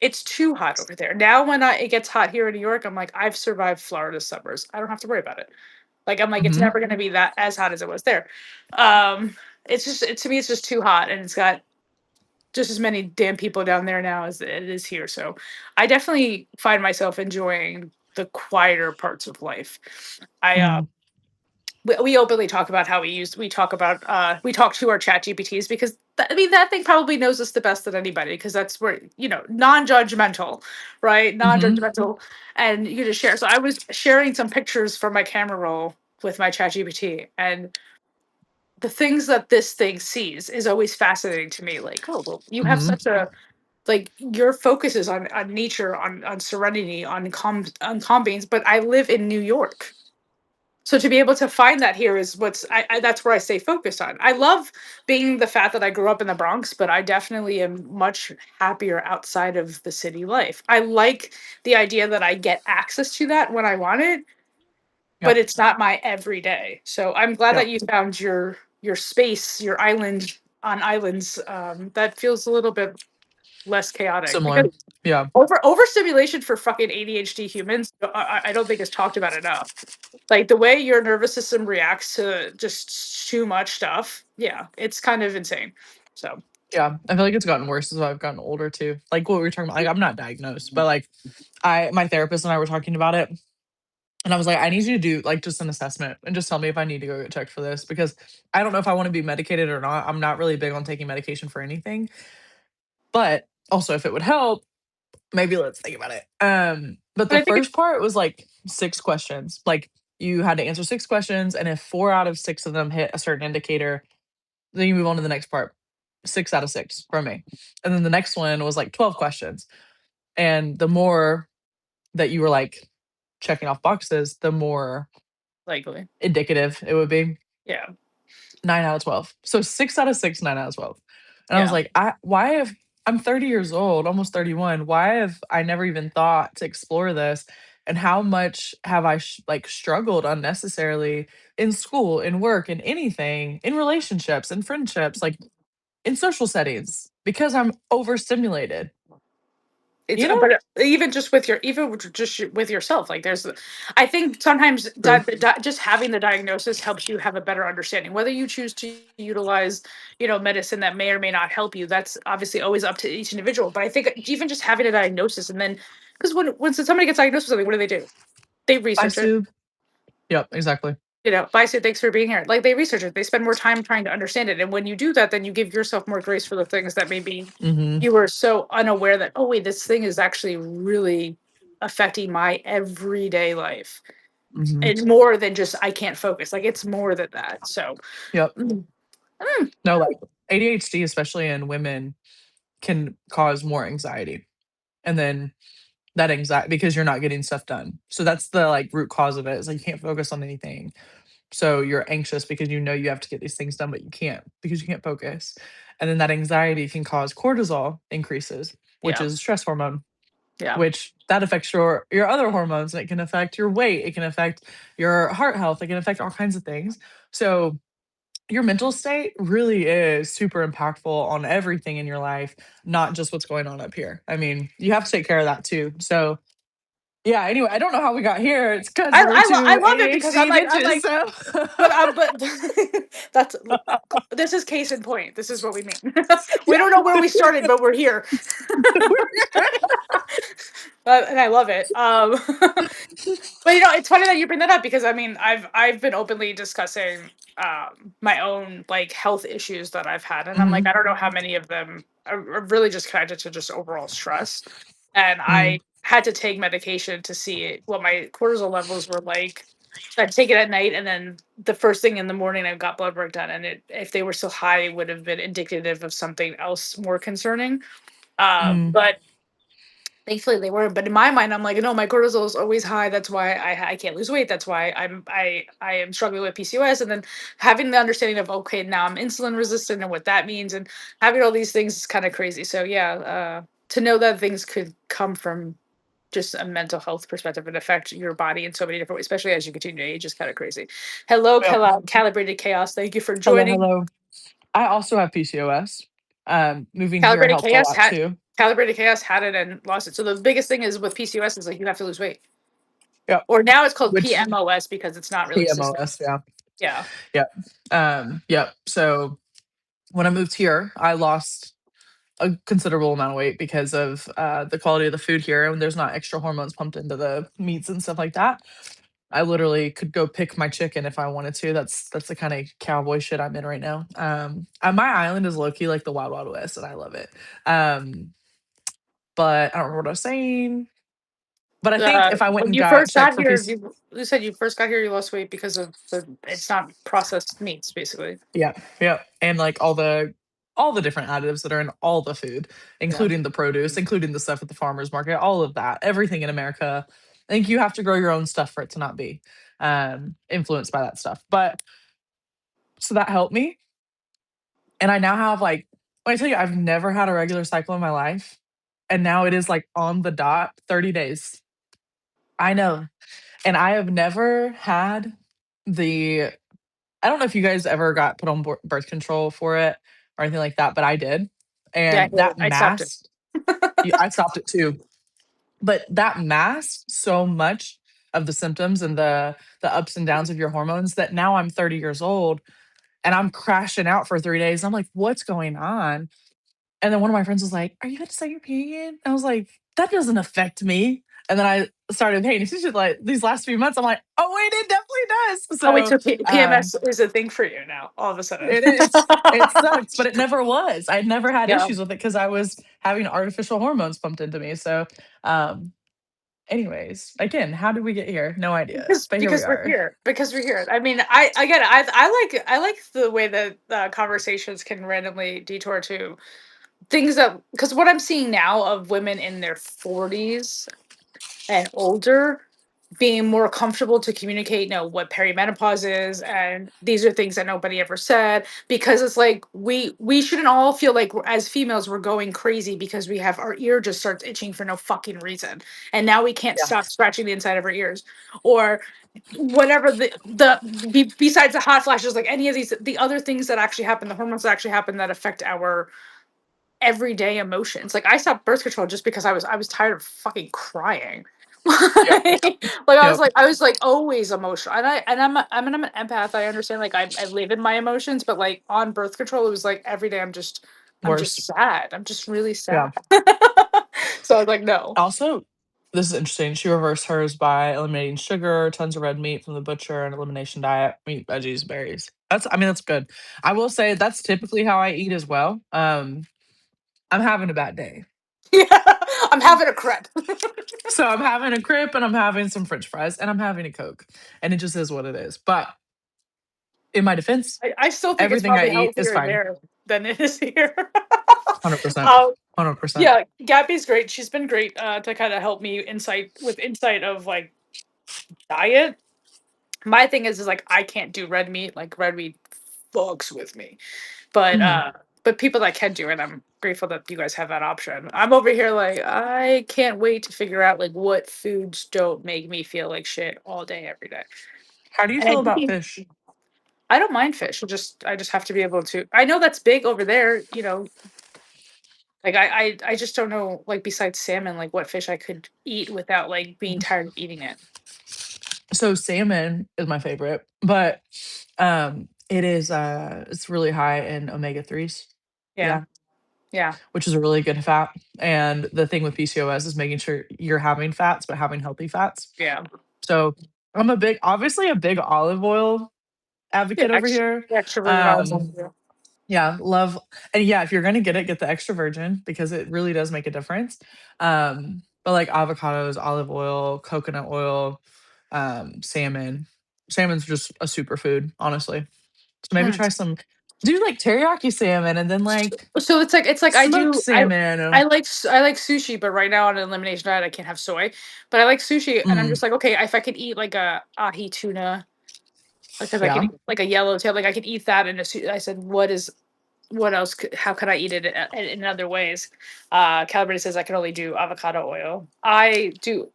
It's too hot over there. Now, when it gets hot here in New York, I'm like, I've survived Florida summers. I don't have to worry about it. Like I'm like, it's Hmm. never gonna be that as hot as it was there. Um, to me, it's just too hot, and it's got just as many damn people down there now as it is here. So I definitely find myself enjoying the quieter parts of life. I Hmm. we openly talk about how we talk to our chat GPTs because I mean that thing probably knows us the best than anybody because that's where non-judgmental, right? Mhm. Non-judgmental, and you just share. So I was sharing some pictures from my camera roll with my chat GPT, and the things that this thing sees is always fascinating to me. Like, oh well, you have Mhm. such a like your focus is on nature, on serenity, on calm beings, but I live in New York, so to be able to find that here is I that's where I stay focused on. I love being the fact that I grew up in the Bronx, but I definitely am much happier outside of the city life. I like the idea that I get access to that when I want it, but Yep. it's not my everyday. So I'm glad that Yep. you found your space, your island on islands. That feels a little bit less chaotic because Similar. Yeah. overstimulation for fucking ADHD humans, I don't think is talked about enough. Like the way your nervous system reacts to just too much stuff, yeah, it's kind of insane. So Yeah. I feel like it's gotten worse as I've gotten older too. Like what we were talking about. Like I'm not diagnosed, but like I my therapist and I were talking about it. And I was like, I need you to do like just an assessment and just tell me if I need to go get checked for this because I don't know if I want to be medicated or not. I'm not really big on taking medication for anything. But also if it would help, maybe let's think about it. But but the I think first part was like 6 questions. Like you had to answer 6 questions, and if 4 out of 6 of them hit a certain indicator, then you move on to the next part. 6 out of 6 from me. And then the next one was like 12 questions. And the more that you were like checking off boxes, the more likely. indicative it would be. Yeah. 9 out of 12. So 6 out of 6, 9 out of 12. And I was Yeah. like, why have I'm 30 years old, almost 31. Why have I never even thought to explore this? And how much have I like struggled unnecessarily in school, in work, in anything, in relationships, in friendships, like in social settings because I'm overstimulated. It's You know? but even just with with yourself, like I think sometimes True. just having the diagnosis helps you have a better understanding. Whether you choose to utilize, medicine that may or may not help you, that's obviously always up to each individual. But I think even just having a diagnosis and then because when somebody gets diagnosed with something, what do? They Bye, research it. Sue. Yep, exactly. Bye, Sue, thanks for being here. Like they research it, they spend more time trying to understand it. And when you do that, then you give yourself more grace for the things that maybe Hmm. you were so unaware that, oh, wait, this thing is actually really affecting my everyday life. Hmm. And more than just, I can't focus. Like it's more than that. So, Yep. mm, mm, No, like ADHD, especially in women, can cause more anxiety. And then that anxiety because you're not getting stuff done. So that's the like root cause of it. Is like you can't focus on anything. So you're anxious because you know you have to get these things done, but you can't because you can't focus. And then that anxiety can cause cortisol increases, which yeah, is a stress hormone, yeah. which that affects your other hormones. And it can affect your weight. It can affect your heart health. It can affect all kinds of things. So your mental state really is super impactful on everything in your life, not just what's going on up here. I mean, you have to take care of that too. So yeah, anyway, I don't know how we got here. It's because we're I two love it because ADHD I'm bitches, like, so but that's this is case in point. This is what we mean. We don't know where we started, but we're here. And I love it. But it's funny that you bring that up because I mean, I've been openly discussing my own like health issues that I've had, and I'm like, Mhm, I don't know how many of them are really just connected to just overall stress, and mhm, I had to take medication to see what my cortisol levels were like. So I'd take it at night, and then the first thing in the morning, I got blood work done, and if they were still high, it would have been indicative of something else more concerning. mhm, But thankfully they weren't, but in my mind, I'm like, no, my cortisol is always high. That's why I can't lose weight. That's why I am struggling with PCOS. And then having the understanding of okay, now I'm insulin resistant and what that means, and having all these things is kind of crazy. So yeah, to know that things could come from just a mental health perspective and affect your body in so many different ways, especially as you continue to age, is kind of crazy. Hello, yep. calibrated chaos. Thank you for Hello, joining. hello. I also have PCOS. Moving here Calibrated helped a chaos lot had too. Calibrated chaos had it and lost it. So the biggest thing is with PCOS is like you have to lose weight. Yep, Or now it's called which PMOS because it's not really systemic. PMOS, yeah. Yeah. Yep. Yep. So when I moved here, I lost a considerable amount of weight because of the quality of the food here, and there's not extra hormones pumped into the meats and stuff like that. I literally could go pick my chicken if I wanted to. That's the kind of cowboy shit I'm in right now. My island is low key like the Wild Wild West, and I love it. Um, but I don't remember what I was saying. But I think if I went When and you got first checked got for here, piece, you said you first got here, you lost weight because of it's not processed meats, basically. yeah, yeah, and like all the different additives that are in all the food, Yeah. including the produce, including the stuff at the farmers market, all of that, everything in America. I think you have to grow your own stuff for it to not be influenced by that stuff. But so that helped me, and I now have like when I tell you I've never had a regular cycle in my life, and now it is like on the dot 30 days. I know, and I have never had the I don't know if you guys ever got put on birth control for it or anything like that, but I did. Yeah, I And hate it. that I stopped it. masked, I stopped it too, but that masked so much of the symptoms and the ups and downs of your hormones that now I'm 30 years old and I'm crashing out for 3 days. I'm like, what's going on? And then one of my friends was like, "Are you going to start your period?" I was like, "That doesn't affect me." And then I started paying attention like these last few months. I'm like, "Oh wait, it definitely does." Oh wait, So so um, PMS is a thing for you now, all of a sudden. it is. It sucks, but it never was. I'd never had Yeah, issues with it because I was having artificial hormones pumped into me. So, um, anyways, again, how did we get here? No idea, but here we because we're are. here. Because we're here. I mean, I get it. I like the way that conversations can randomly detour to things that because what I'm seeing now of women in their 40s and older being more comfortable to communicate, what perimenopause is, and these are things that nobody ever said, because it's like we shouldn't all feel like as females we're going crazy because we have our ear just starts itching for no fucking reason, and now we can't Yeah, stop scratching the inside of our ears, or whatever besides the hot flashes, like any of these the other things that actually happen, the hormones that actually happen that affect our everyday emotions. Like I stopped birth control just because I was tired of fucking crying. yep, Like yep. I was like always emotional, and I'm an empath. I understand. Like I live in my emotions, but like on birth control, it was like every day I'm just Worse. sad. I'm just really Yeah. sad. So I was like, no. Also, this is interesting. She reversed hers by eliminating sugar, tons of red meat from the butcher, and elimination diet, meat, veggies, berries. I mean, that's good. I will say that's typically how I eat as well. I'm having a bad day. Yeah, I'm having a crepe. So I'm having a crip and I'm having some French fries and I'm having a Coke. And it just is what it is. But in my defense, I still think it's everything I probably eat is healthier fine. there than it is here. 100%. um, 100%. yeah, Gabby's great. She's been great to kind of help me insight of like diet. My thing is like I can't do red meat. Like red meat fucks with me. But Mhm. people that can do it, I'm grateful that you guys have that option. I'm over here like I can't wait to figure out like what foods don't make me feel like shit all day every day. How do you And feel about fish? I don't mind fish. I just have to be able to. I know that's big over there. Like I just don't know. Like besides salmon, like what fish I could eat without like being tired of eating it. So salmon is my favorite, but it's really high in omega 3s. Yeah, Yeah, yeah, which is a really good fat. And the thing with PCOS is making sure you're having fats, but having healthy fats. yeah, So I'm obviously a big olive oil yeah. advocate over here. Extra virgin olive Um, oil. yeah, love, and yeah, if you're gonna get it, get the extra virgin because it really does make a difference. But like avocados, olive oil, coconut oil, salmon. Salmon's just a superfood, honestly. So maybe Yeah. try some do like teriyaki salmon and then like So it's like I smoked do salmon. I like sushi, but right now on an elimination diet I can't have soy. But I like sushi, and I'm Mm, just like, okay, if I could eat like a ahi tuna, because I could yeah. eat like a yellowtail, like I could eat that in a sushi. I said, what else? How could I eat it in other ways? Calibrity says I can only do avocado oil. I do.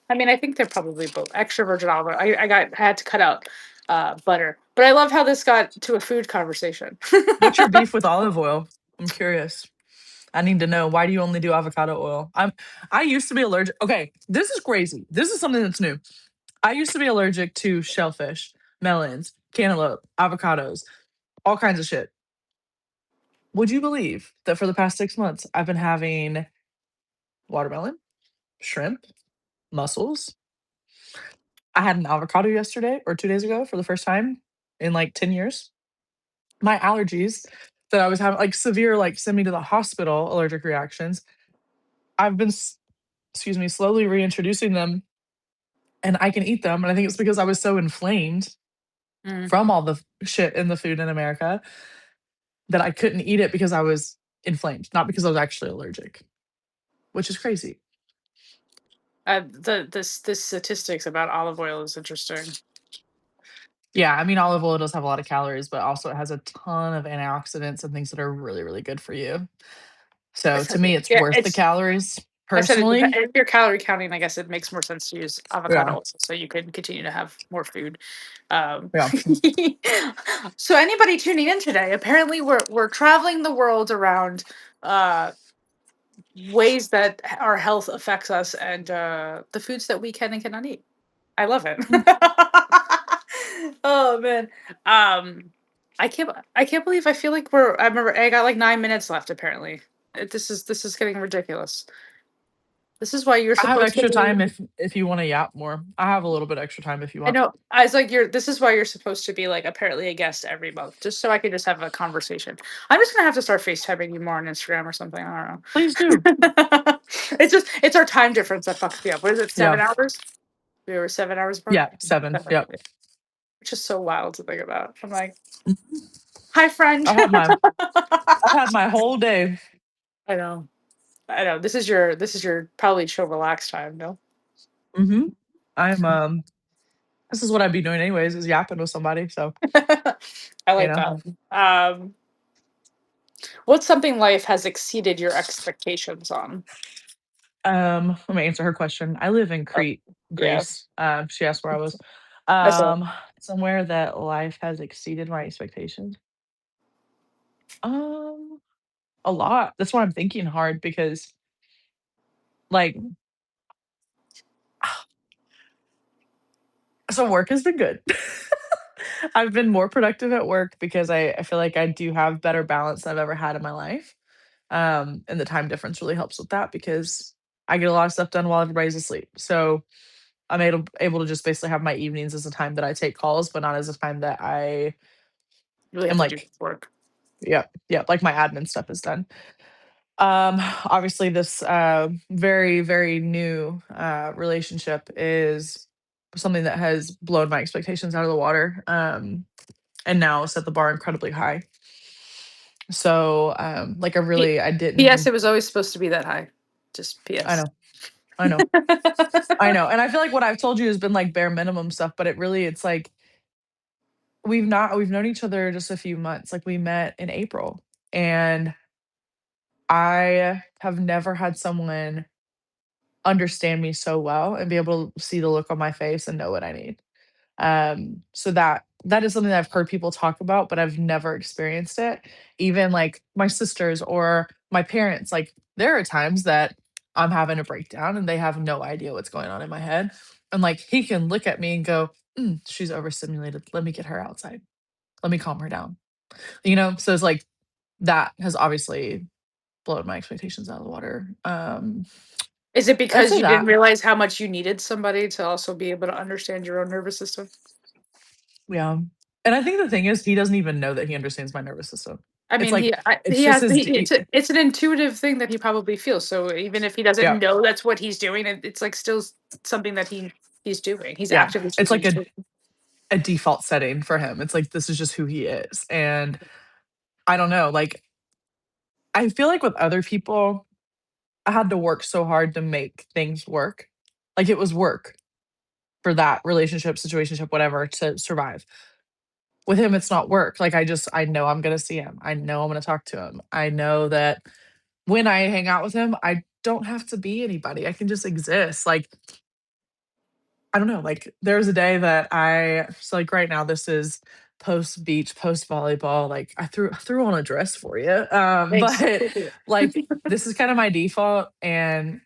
I mean, I think they're probably both extra virgin olive oil. I had to cut out butter, but I love how this got to a food conversation. What's your beef with olive oil? I'm curious. I need to know, why do you only do avocado oil? I used to be allergic. Okay, this is crazy. This is something that's new. I used to be allergic to shellfish, melons, cantaloupe, avocados, all kinds of shit. Would you believe that for the past 6 months I've been having watermelon, shrimp, mussels? I had an avocado yesterday or 2 days ago for the first time in like 10 years. My allergies that I was having, like severe, like send me to the hospital allergic reactions, I've been, excuse me, slowly reintroducing them and I can eat them. And I think it's because I was so inflamed Mm. from all the shit in the food in America that I couldn't eat it because I was inflamed, not because I was actually allergic, which is crazy. The statistics about olive oil is interesting. Yeah, I mean, olive oil does have a lot of calories, but also it has a ton of antioxidants and things that are really, really good for you. I So to said, me, it's yeah, worth the it's. calories I said it personally. if you're calorie counting, I guess it makes more sense to use avocado Yeah, also, so you can continue to have more food. Um, yeah. so anybody tuning in today, apparently we're traveling the world around uh, ways that our health affects us and the foods that we can and cannot eat. I love it. Mm. Oh man. Um I can't believe I feel like I remember I got like 9 minutes left apparently. This is getting ridiculous. This is why you're I have supposed to extra be. time if you want to yap more. I have a little bit extra time if you I want. know. I was like, this is why you're supposed to be like apparently a guest every month, just so I can just have a conversation. I'm just gonna have to start FaceTiming you more on Instagram or something. I Please do. don't know. It's our time difference that fucks me up. What is it? Yeah, 7 hours? We were 7 hours apart. yeah. 7. 7, Yep. yeah. Which is so wild to think about. I'm like, Mhm. hi friend. I had my I had my whole day. I know. I know. This is your probably chill relax time, no? Hmm. I'm This is what I'd be doing anyways, is yapping with somebody. So I you like know. that. Um, what's something life has exceeded your expectations on? Let me answer her question. I live in Oh, Crete, yeah. Greece. She asked where I was. That's all. Um, Somewhere that life has exceeded my expectations. Um, a lot. That's why I'm thinking hard because like so work has been good. I've been more productive at work because I feel like I do have better balance than I've ever had in my life. And the time difference really helps with that because I get a lot of stuff done while everybody's asleep. So I'm able to just basically have my evenings as a time that I take calls, but not as a time that I Really am have to do like, work. yep, like my admin stuff is done. Obviously, this very, very new relationship is something that has blown my expectations out of the water, and now set the bar incredibly high. So, like, I P.S. didn't. It was always supposed to be that high. Just I P.S. know, I know, I know, and I feel like what I've told you has been like bare minimum stuff, but it's like we've known each other just a few months. Like we met in April, and I have never had someone understand me so well and be able to see the look on my face and know what I need. So that is something that I've heard people talk about, but I've never experienced it. Even like my sisters or my parents, like there are times that I'm having a breakdown and they have no idea what's going on in my head. And like he can look at me and go, she's overstimulated. Let me get her outside. Let me calm her down. So it's like that has obviously blown my expectations out of the water. Is it I'd because say you didn't that. realize how much you needed somebody to also be able to understand your own nervous system? Yeah. And I think the thing is he doesn't even know that he understands my nervous system. I It's mean, like it's he just has his it's an intuitive thing that he probably feels. So even if he doesn't yeah. know that's what he's doing, it's like still something that he's doing. He's Yeah. actively It's choosing like to do. a default setting for him. It's like this is just who he is. And I don't know, like I feel like with other people, I had to work so hard to make things work. Like it was work for that relationship, situationship, whatever to survive. With him, it's not work. Like I know I'm gonna see him. I know I'm gonna talk to him. I know that when I hang out with him, I don't have to be anybody. I can just exist. Like I don't know, like, there was a day that like, right now, this is post beach, post volleyball, like, I threw on a dress for you, Thanks. but, Appreciate like, it. this is kinda my default, and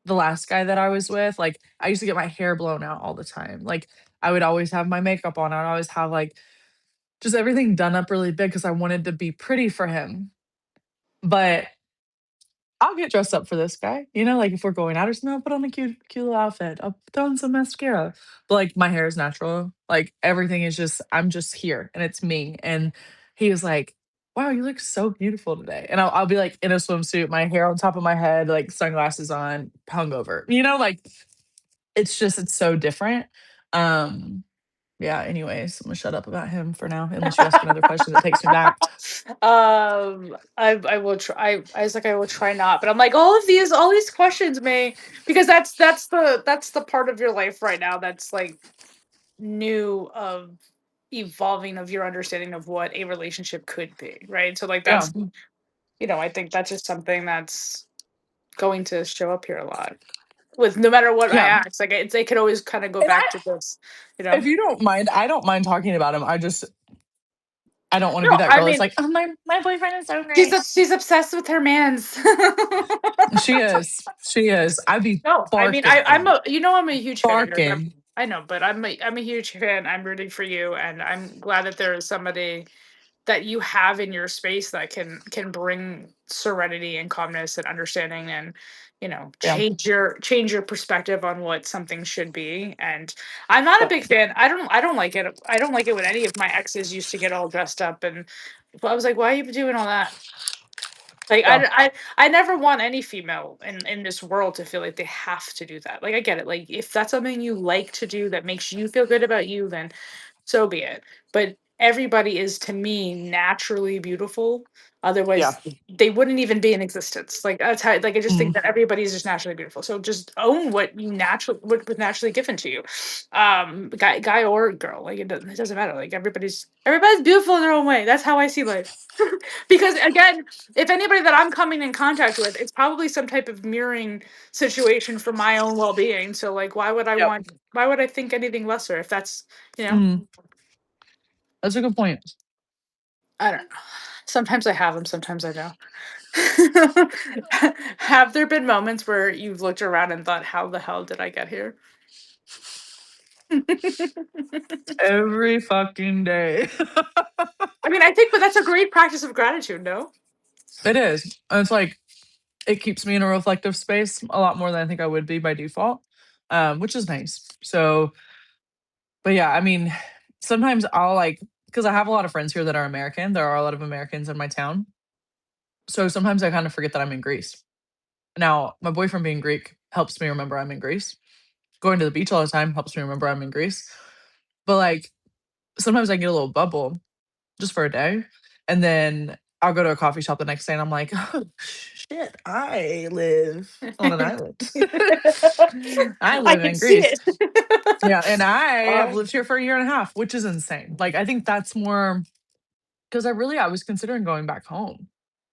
the last guy that I was with, like, I used to get my hair blown out all the time, like, I would always have my makeup on, I'd always have, like, just everything done up really big because I wanted to be pretty for him, but I'll get dressed up for this guy. You know, like if we're going out or something, I'll put on a cute little outfit. I'll throw on some mascara. But like my hair is natural. Like everything is just I'm just here and it's me. And he was like, "Wow, you look so beautiful today." And I'll be like in a swimsuit, my hair on top of my head, like sunglasses on, hungover. You know, like it's so different. Um, yeah, anyways, I'm gonna shut up about him for now, unless you ask another question that takes me back. I will try. I was like, I will try not, but I'm like, all these questions may, because that's the part of your life right now that's like new of evolving of your understanding of what a relationship could be, right? So like Yeah, that's, you know, I think that's just something that's going to show up here a lot with no matter what I yeah. ask. Like it's, they could always kind of go And back to this, you know. if you don't mind, I don't mind talking about him. I don't want to be No, that I girl. It's mean, like, oh my boyfriend is so great. she's obsessed with her man's. She is. She is. I'd be No, I mean, I'm barking. a, you know, I'm a huge fan of yours. Barking. I know, but I'm a huge fan. I'm rooting for you, and I'm glad that there is somebody that you have in your space that can bring serenity and calmness and understanding, and you know, Yeah. change your perspective on what something should be. And I'm not a Yeah. big fan. I don't like it. I don't like it when any of my exes used to get all dressed up, and I was like, why are you doing all that? Like Yeah. I never want any female in this world to feel like they have to do that. Like I get it. Like if that's something you like to do that makes you feel good about you, then so be it. But everybody is to me naturally beautiful. Yeah. Otherwise, they wouldn't even be in existence. Like that's how. Like I just think Mm. that everybody is just naturally beautiful. So just own what was naturally given to you, guy or girl. Like it doesn't matter. Like everybody's beautiful in their own way. That's how I see life. Because again, if anybody that I'm coming in contact with, it's probably some type of mirroring situation for my own well-being. So like, Yep. why would I think anything lesser if that's, you know, Mm. That's a good point. I don't know. Sometimes I have them, sometimes I don't. Have there been moments where you've looked around and thought, how the hell did I get here? Every fucking day. I mean, I think, but that's a great practice of gratitude, no? It is. And it's like it keeps me in a reflective space a lot more than I think I would be by default, which is nice. So, but yeah, I mean, sometimes I'll like because I have a lot of friends here that are American. There are a lot of Americans in my town. So sometimes I kind of forget that I'm in Greece. Now, my boyfriend being Greek helps me remember I'm in Greece. Going to the beach all the time helps me remember I'm in Greece. But like sometimes I get a little bubble just for a day. And then I'll go to a coffee shop the next day and I'm like, oh, shit, I live on an island. I I live can in see Greece. it. Yeah. And I have Uh, lived here for a year and a half, which is insane. Like, I think that's more because I was considering going back home.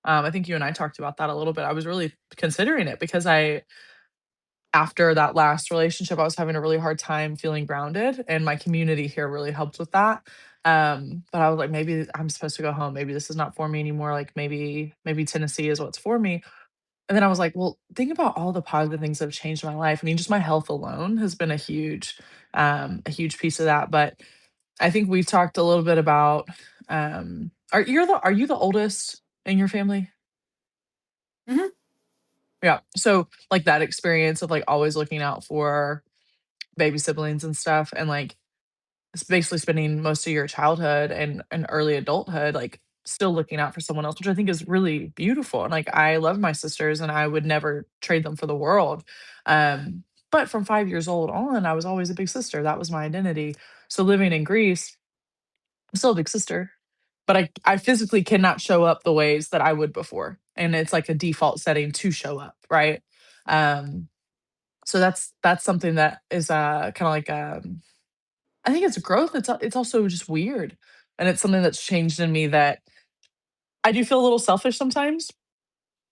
I think you and I talked about that a little bit. I was really considering it because after that last relationship, I was having a really hard time feeling grounded, and my community here really helped with that. But I was like, maybe I'm supposed to go home. Maybe this is not for me anymore. Like maybe Tennessee is what's for me. And then I was like, well, think about all the positive things that have changed my life. I mean, just my health alone has been a huge piece of that. But I think we've talked a little bit about are you the oldest in your family? mhm. Yeah. So like that experience of like always looking out for baby siblings and stuff and like it's basically spending most of your childhood and early adulthood like still looking out for someone else, which I think is really beautiful. And like I love my sisters and I would never trade them for the world. But from 5 years old on, I was always a big sister. That was my identity. So living in Greece, I'm still a big sister, but I physically cannot show up the ways that I would before. And it's like a default setting to show up, right? Um, so that's something that is kind of like I think it's growth. It's also just weird, and it's something that's changed in me that I do feel a little selfish sometimes.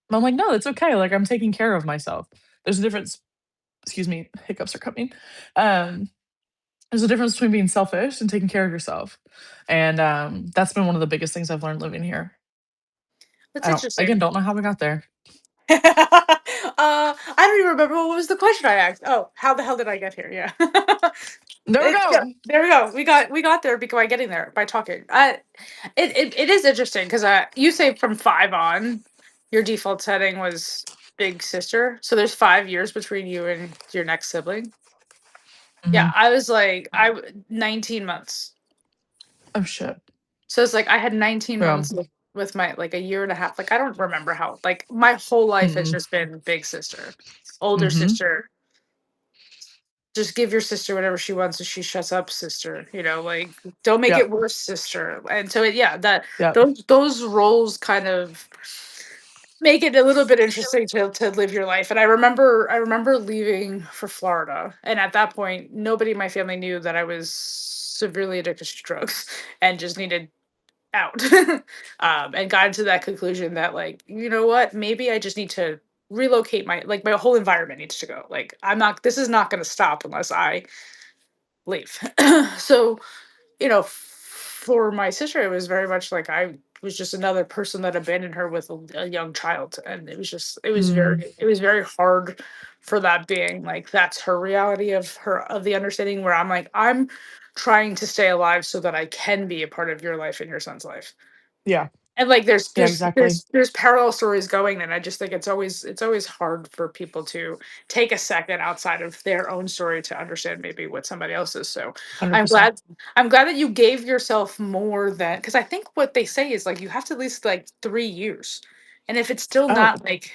And I'm like, no, it's okay. Like I'm taking care of myself. There's a difference. Excuse me, hiccups are coming. Um, there's a difference between being selfish and taking care of yourself, and that's been one of the biggest things I've learned living here. That's I don't again interesting. don't know how we got there. I don't even remember what was the question I asked. Oh, how the hell did I get here? Yeah. There we Yeah, go. there we go. We got there by getting there by talking. It is interesting because you say from 5 on, your default setting was. big sister. So there's 5 years between you and your next sibling. Yeah, Mhm. I was like, 19 months. Oh, shit. So it's like I had 19 Yeah. months with my like a year and a half. Like I don't remember how. Like my whole life has Mm-mm. just been big sister, older Mhm. sister. Just give your sister whatever she wants, and she shuts up, sister. Like don't make it Yep. worse, sister. And so yeah, that Yep. those roles kind of make it a little bit interesting to live your life. And I remember leaving for Florida, and at that point, nobody in my family knew that I was severely addicted to drugs and just needed out. And got into that conclusion that, like, you know what, maybe I just need to relocate my whole environment needs to go. Like, this is not going to stop unless I leave. So for my sister, it was very much like I was just another person that abandoned her with a young child, and Mm. it was very hard for that being like that's her reality of the understanding where I'm like I'm trying to stay alive so that I can be a part of your life and your son's life. Yeah. And like Yeah, exactly. there's parallel stories going, and I just think it's always hard for people to take a second outside of their own story to understand maybe what somebody else is. So I'm 100%. glad I'm glad that you gave yourself more than, because I think what they say is like you have to at least like 3 years. And if it's still Oh, not like,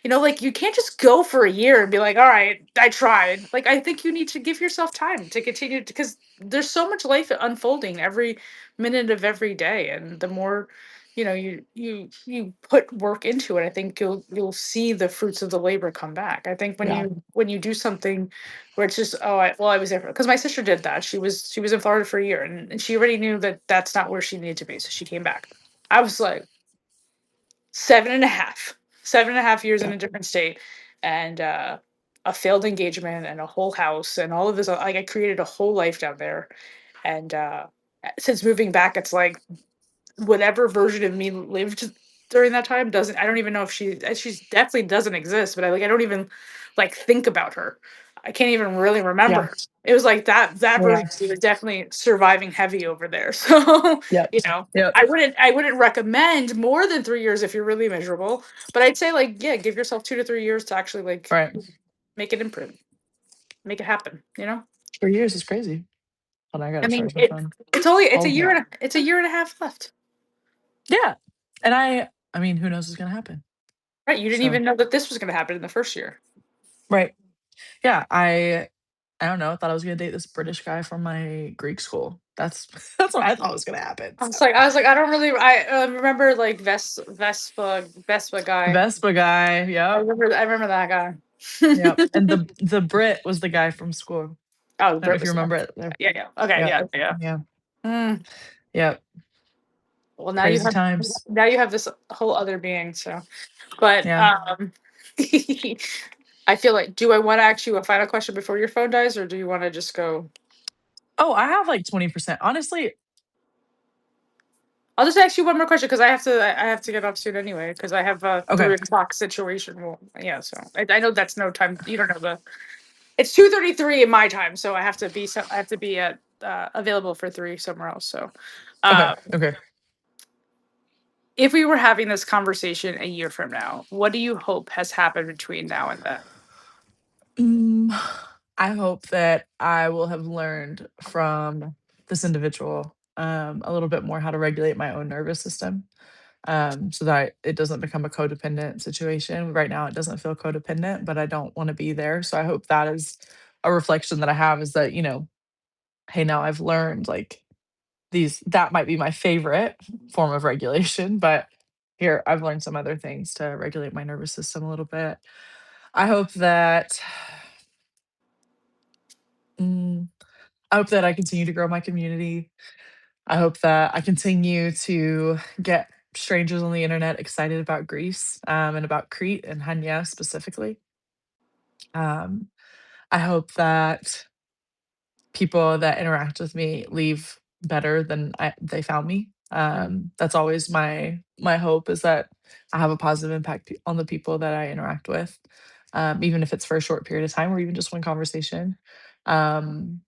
like you can't just go for a year and be like, all right, I tried. Like I think you need to give yourself time to continue, because there's so much life unfolding every minute of every day. And the more you put work into it, I think you'll see the fruits of the labor come back. I think when yeah. you do something where it's just, oh, I was there because my sister did that. She was in Florida for a year, and she already knew that that's not where she needed to be, so she came back. I was like 7.5 years in Yeah. a different state, and a failed engagement and a whole house and all of this. Like I created a whole life down there, and since moving back, it's like whatever version of me lived during that time doesn't, I don't even know if she's definitely doesn't exist, but I don't even like think about her. I can't even really remember Yeah. her. It was like that Yeah. version of me was definitely surviving heavy over there. So Yep. you know Yep. I wouldn't recommend more than 3 years if you're really miserable, but I'd say like, yeah, give yourself 2 to 3 years to actually like Right. make it improve, make it happen. 3 years is crazy. Hold on, I I gotta mean, charge my phone. it's a Hold year on. it's a year and a half left. Yeah. And I mean, who knows what's gonna happen? Right, you didn't So, even know that this was going to happen in the first year. right. Yeah, I don't know, I thought I was gonna date this British guy from my Greek school. That's what I thought was gonna happen, so I was like, I don't really. I remember like Vespa guy. Vespa guy, yep, I remember that guy. yep, and the Brit was the guy from school. Oh, I don't know Brit if you was. remember it there. Yeah, yeah. Okay, Yep, yeah, yeah. yeah, Mm. yep, Well, crazy times. now you have this whole other being. So, but Yeah. I feel like, do I want to ask you a final question before your phone dies, or do you want to just go? Oh, I have, like, 20%. Honestly, I'll just ask you one more question because I have to get off soon anyway because I have a okay, 3 o'clock situation. Well, yeah, so I know that's no time. You don't know the. It's 2:33 in my time, so I have to be at available for 3 somewhere else. So, okay, uh, okay. if we were having this conversation a year from now, what do you hope has happened between now and then? Mm, I hope that I will have learned from this individual, a little bit more how to regulate my own nervous system, so that it doesn't become a codependent situation. Right now, it doesn't feel codependent, but I don't want to be there. So I hope that is a reflection that I have is that, hey, now I've learned like that might be my favorite form of regulation, but here I've learned some other things to regulate my nervous system a little bit. I hope that mm, I hope that I continue to grow my community. I hope that I continue to get strangers on the internet excited about Greece, and about Crete and Hania specifically. Um, I hope that people that interact with me leave better than they found me. Mm. That's always my hope is that I have a positive impact on the people that I interact with, even if it's for a short period of time or even just one conversation. Um,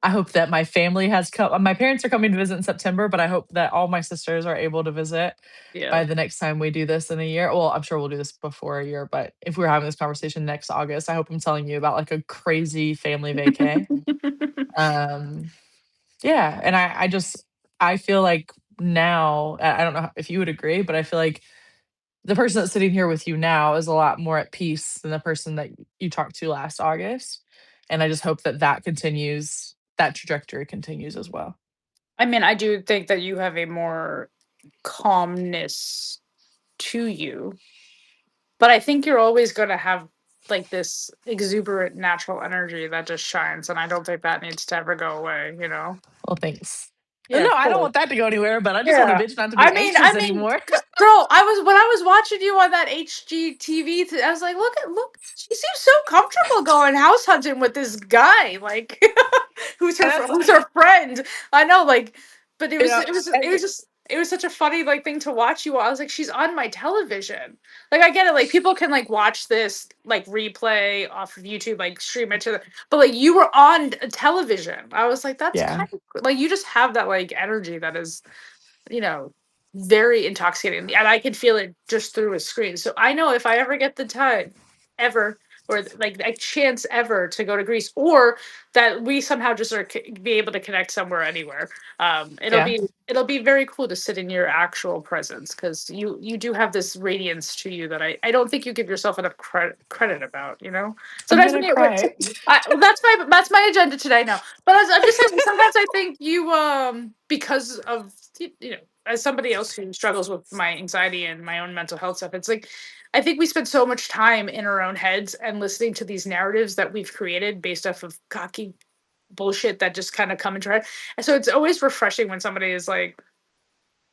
I hope that my family has come. My parents are coming to visit in September, but I hope that all my sisters are able to visit Yeah. by the next time we do this in a year. Well, I'm sure we'll do this before a year, but if we're having this conversation next August, I hope I'm telling you about like a crazy family vacay. Um, yeah, and I just I feel like now I don't know if you would agree, but I feel like the person that's sitting here with you now is a lot more at peace than the person that you talked to last August, and I just hope that that continues, that trajectory continues as well. I mean, I do think that you have a more calmness to you, but I think you're always going to have like this exuberant natural energy that just shines, and I don't think that needs to ever go away, you know? Well, thanks. Yeah, No, of I don't course. want that to go anywhere, but I just want a Yeah. bitch not to I be mean, anxious anymore. girl, I was when I was watching you on that HGTV, I was like, look, she seems so comfortable going house hunting with this guy, like, And that's who's her friend. I know, like, but you know, it was just, it was such a funny like thing to watch you. I was like, she's on my television. Like, I get it, like people can like watch this like replay off of YouTube, like stream it to the, but like you were on a television. I was like, that's yeah, kind of like you just have that like energy that is, you know, very intoxicating. And I can feel it just through a screen. So I know if I ever get the time, ever, or like a chance ever to go to Greece, or that we somehow just are be able to connect somewhere, anywhere, yeah, it'll be very cool to sit in your actual presence because you do have this radiance to you that I don't think you give yourself enough credit about. You know, I'm sometimes when gonna you cry. well, that's my agenda today. No, but I'm just saying sometimes I think you because of you know, as somebody else who struggles with my anxiety and my own mental health stuff, it's like I think we spend so much time in our own heads and listening to these narratives that we've created based off of cocky bullshit that just kind of come into our head. And so it's always refreshing when somebody is like,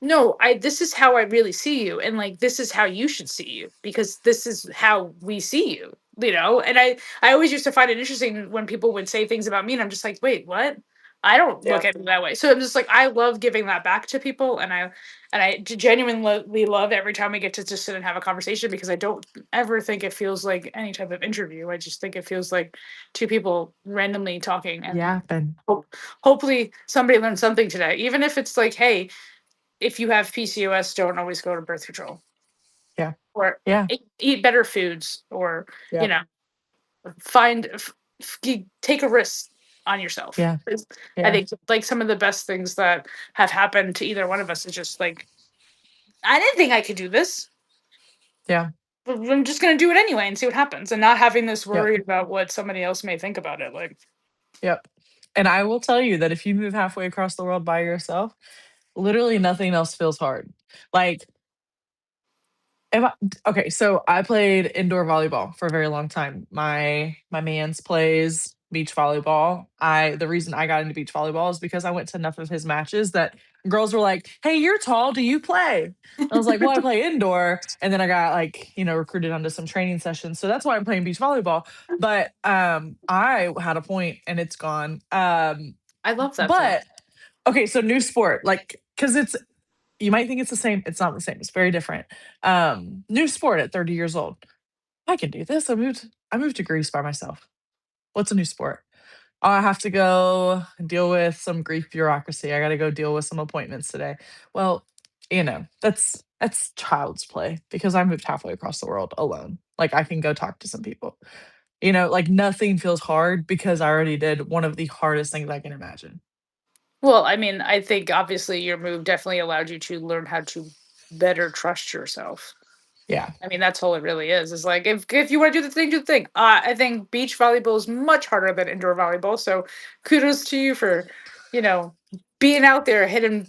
no, I this is how I really see you, and like this is how you should see you because this is how we see you, you know. And I always used to find it interesting when people would say things about me, and I'm just like, wait, what? I don't look Yeah, at it that way. So I'm just like, I love giving that back to people, and I genuinely love every time we get to just sit and have a conversation because I don't ever think it feels like any type of interview. I just think it feels like two people randomly talking, and yeah, then hopefully somebody learned something today, even if it's like, hey, if you have PCOS, don't always go to birth control yeah, or yeah, eat better foods or, you yeah, know, take a risk on yourself. yeah, I yeah, think like some of the best things that have happened to either one of us is just like, I didn't think I could do this, yeah, but I'm just going to do it anyway and see what happens and not having this yep, worry about what somebody else may think about it. Like, yep. And I will tell you that if you move halfway across the world by yourself, literally nothing else feels hard. Like Am I okay, so I played indoor volleyball for a very long time. My man's plays beach volleyball. I The reason I got into beach volleyball is because I went to enough of his matches that girls were like, "Hey, you're tall. Do you play?" And I was like, "Well, I play indoor." And then I got like, recruited onto some training sessions. So that's why I'm playing beach volleyball. But I had a point and it's gone. I love that though. But okay, so new sport, like, because it's you might think it's the same. It's not the same. It's very different. New sport at 30 years old. I can do this. I moved to Greece by myself. What's a new sport? Oh, I have to go deal with some Greek bureaucracy. I got to go deal with some appointments today. Well, that's child's play because I moved halfway across the world alone. Like I can go talk to some people. Like nothing feels hard because I already did one of the hardest things I can imagine. Well, I mean, I think obviously your move definitely allowed you to learn how to better trust yourself. Yeah. I mean, that's all it really is. Is like if you want to do the thing. I think beach volleyball is much harder than indoor volleyball. So kudos to you for, you know, being out there hitting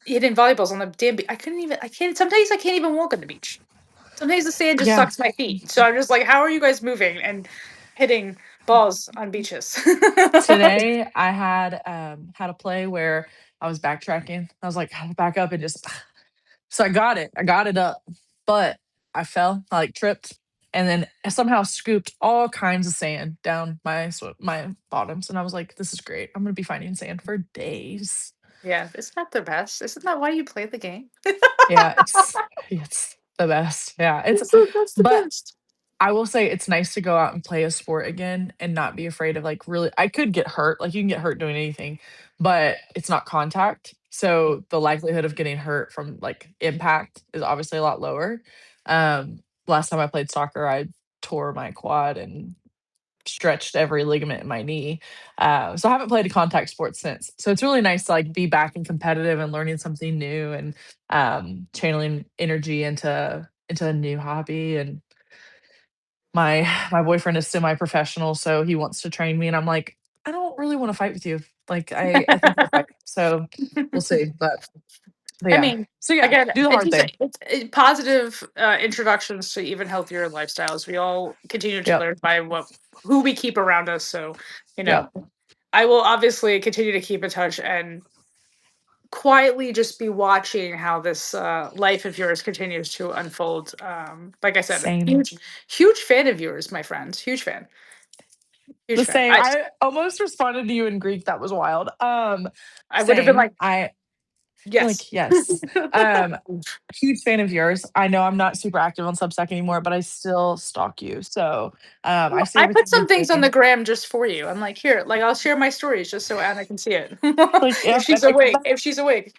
volleyballs on the damn beach. I can't. Sometimes I can't even walk on the beach. Sometimes the sand just Yeah. sucks my feet. So I'm just like, how are you guys moving and hitting balls on beaches? Today I had a play where I was backtracking. I was like, "Gotta back up and just." So I got it. I got it up, but I fell. I like tripped, and then I somehow scooped all kinds of sand down my bottoms. And I was like, "This is great. I'm gonna be finding sand for days." Yeah, isn't that the best? Isn't that why you play the game? Yeah, it's the best. Yeah, That's the but best. I will say it's nice to go out and play a sport again and not be afraid of like really I could get hurt, like you can get hurt doing anything, but it's not contact. So the likelihood of getting hurt from like impact is obviously a lot lower. Last time I played soccer, I tore my quad and stretched every ligament in my knee. So I haven't played a contact sport since. So it's really nice to like be back and competitive and learning something new and channeling energy into a new hobby. And my boyfriend is semi-professional, so he wants to train me, and I'm like, I don't really want to fight with you. Like I think we'll fight. So we'll see. But I yeah. mean, So yeah, again, do the it's hard just thing. positive introductions to even healthier lifestyles. We all continue to Yep. learn by what who we keep around us. So, you know, Yep. I will obviously continue to keep in touch and quietly just be watching how this life of yours continues to unfold. Like I said, Same. huge fan of yours, my friend. Huge The fan. same. I almost responded to you in Greek. That was wild. I would have been Same. like, I yes. like yes. Um, Huge fan of yours. I know I'm not super active on Substack anymore, but I still stalk you. So I Well, see I put everything some you're things on the doing. gram just for you. I'm like, here, like I'll share my stories just so Anna can see it. Like, If yep, she's and I come awake. back. If she's awake.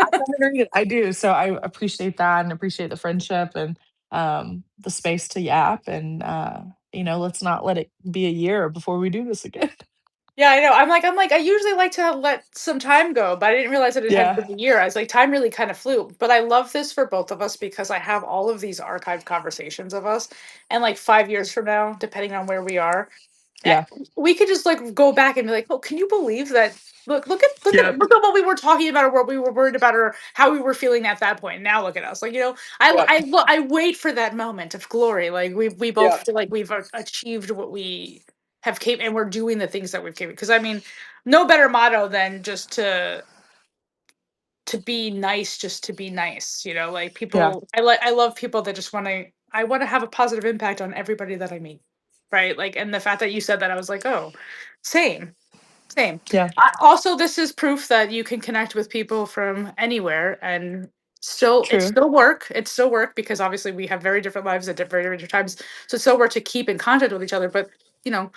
I come and read it. I do. So I appreciate that and appreciate the friendship and the space to yap and let's not let it be a year before we do this again. Yeah, I know. I'm like, I usually like to let some time go, but I didn't realize that it had Yeah. been a year. I was like, time really kind of flew. But I love this for both of us because I have all of these archived conversations of us. And like 5 years from now, depending on where we are, eh, Yeah. we could just like go back and be like, oh, can you believe that? Yep. Look at what we were talking about, or what we were worried about, or how we were feeling at that point. Now look at us. Like, Yep. I wait for that moment of glory. Like we both Yep. feel like we've achieved what we have came, and we're doing the things that we've came. Because I mean, no better motto than just to be nice, just to be nice. Like Yeah. people, I love people that just want to. I want to have a positive impact on everybody that I meet, right? Like, and the fact that you said that, I was like, oh, same, same. Yeah. Also, this is proof that you can connect with people from anywhere, and it's True. still work. It's still work because obviously we have very different lives at very different times. So it's still work to keep in contact with each other. But you know,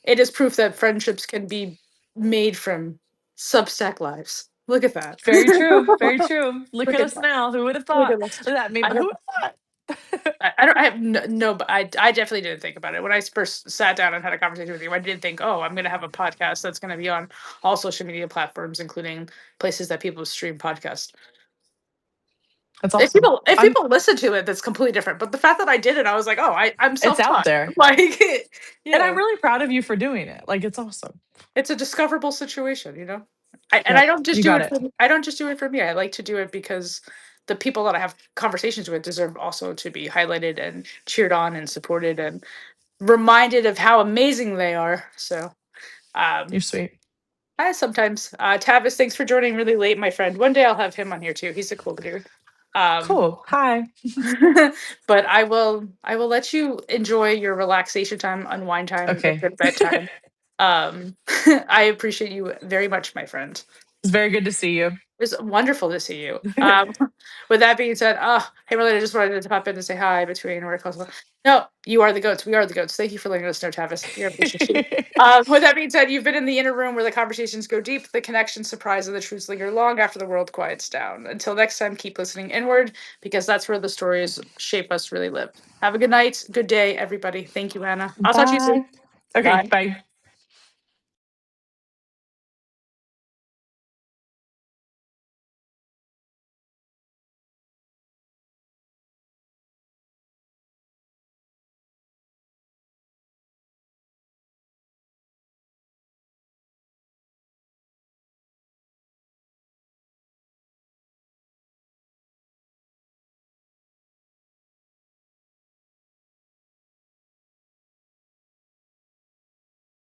it is proof that friendships can be made from Substack lives. Look at that. Very true. Very true. Look Look at at us that. now. Who would have Look thought? at that. Look at that meme. I Who don't. would have thought? I don't. I have no. But I definitely didn't think about it when I first sat down and had a conversation with you. I didn't think, oh, I'm going to have a podcast that's going to be on all social media platforms, including places that people stream podcasts. That's If awesome. I'm people listen to it, that's completely different. But the fact that I did it, I was like, oh, I'm It's self out taught. there. Like, And I'm yeah. really proud of you for doing it. Like it's awesome. It's a discoverable situation. And I Yep. don't just You do got it it. for I don't just do it for me. I like to do it because the people that I have conversations with deserve also to be highlighted and cheered on and supported and reminded of how amazing they are. So You're um sweet. I sometimes Tavis, thanks for joining really late, my friend. One day I'll have him on here too. He's a cool dude. Um Cool. Hi. but I will let you enjoy your relaxation time, unwind time, go Okay. to bedtime. I appreciate you very much, my friend. It's very good to see you. It's wonderful to see you. With that being said, hey, really, I just wanted to pop in to say hi between work calls. No, you are the goats. We are the goats. Thank you for letting us know, Tavis. We appreciate you. With that being said, you've been in the inner room where the conversations go deep, the connections surprise, and the truths linger long after the world quiets down. Until next time, keep listening inward because that's where the stories shape us really live. Have a good night, good day, everybody. Thank you, Anna. I'll talk to you soon. Bye. Okay, Bye. bye.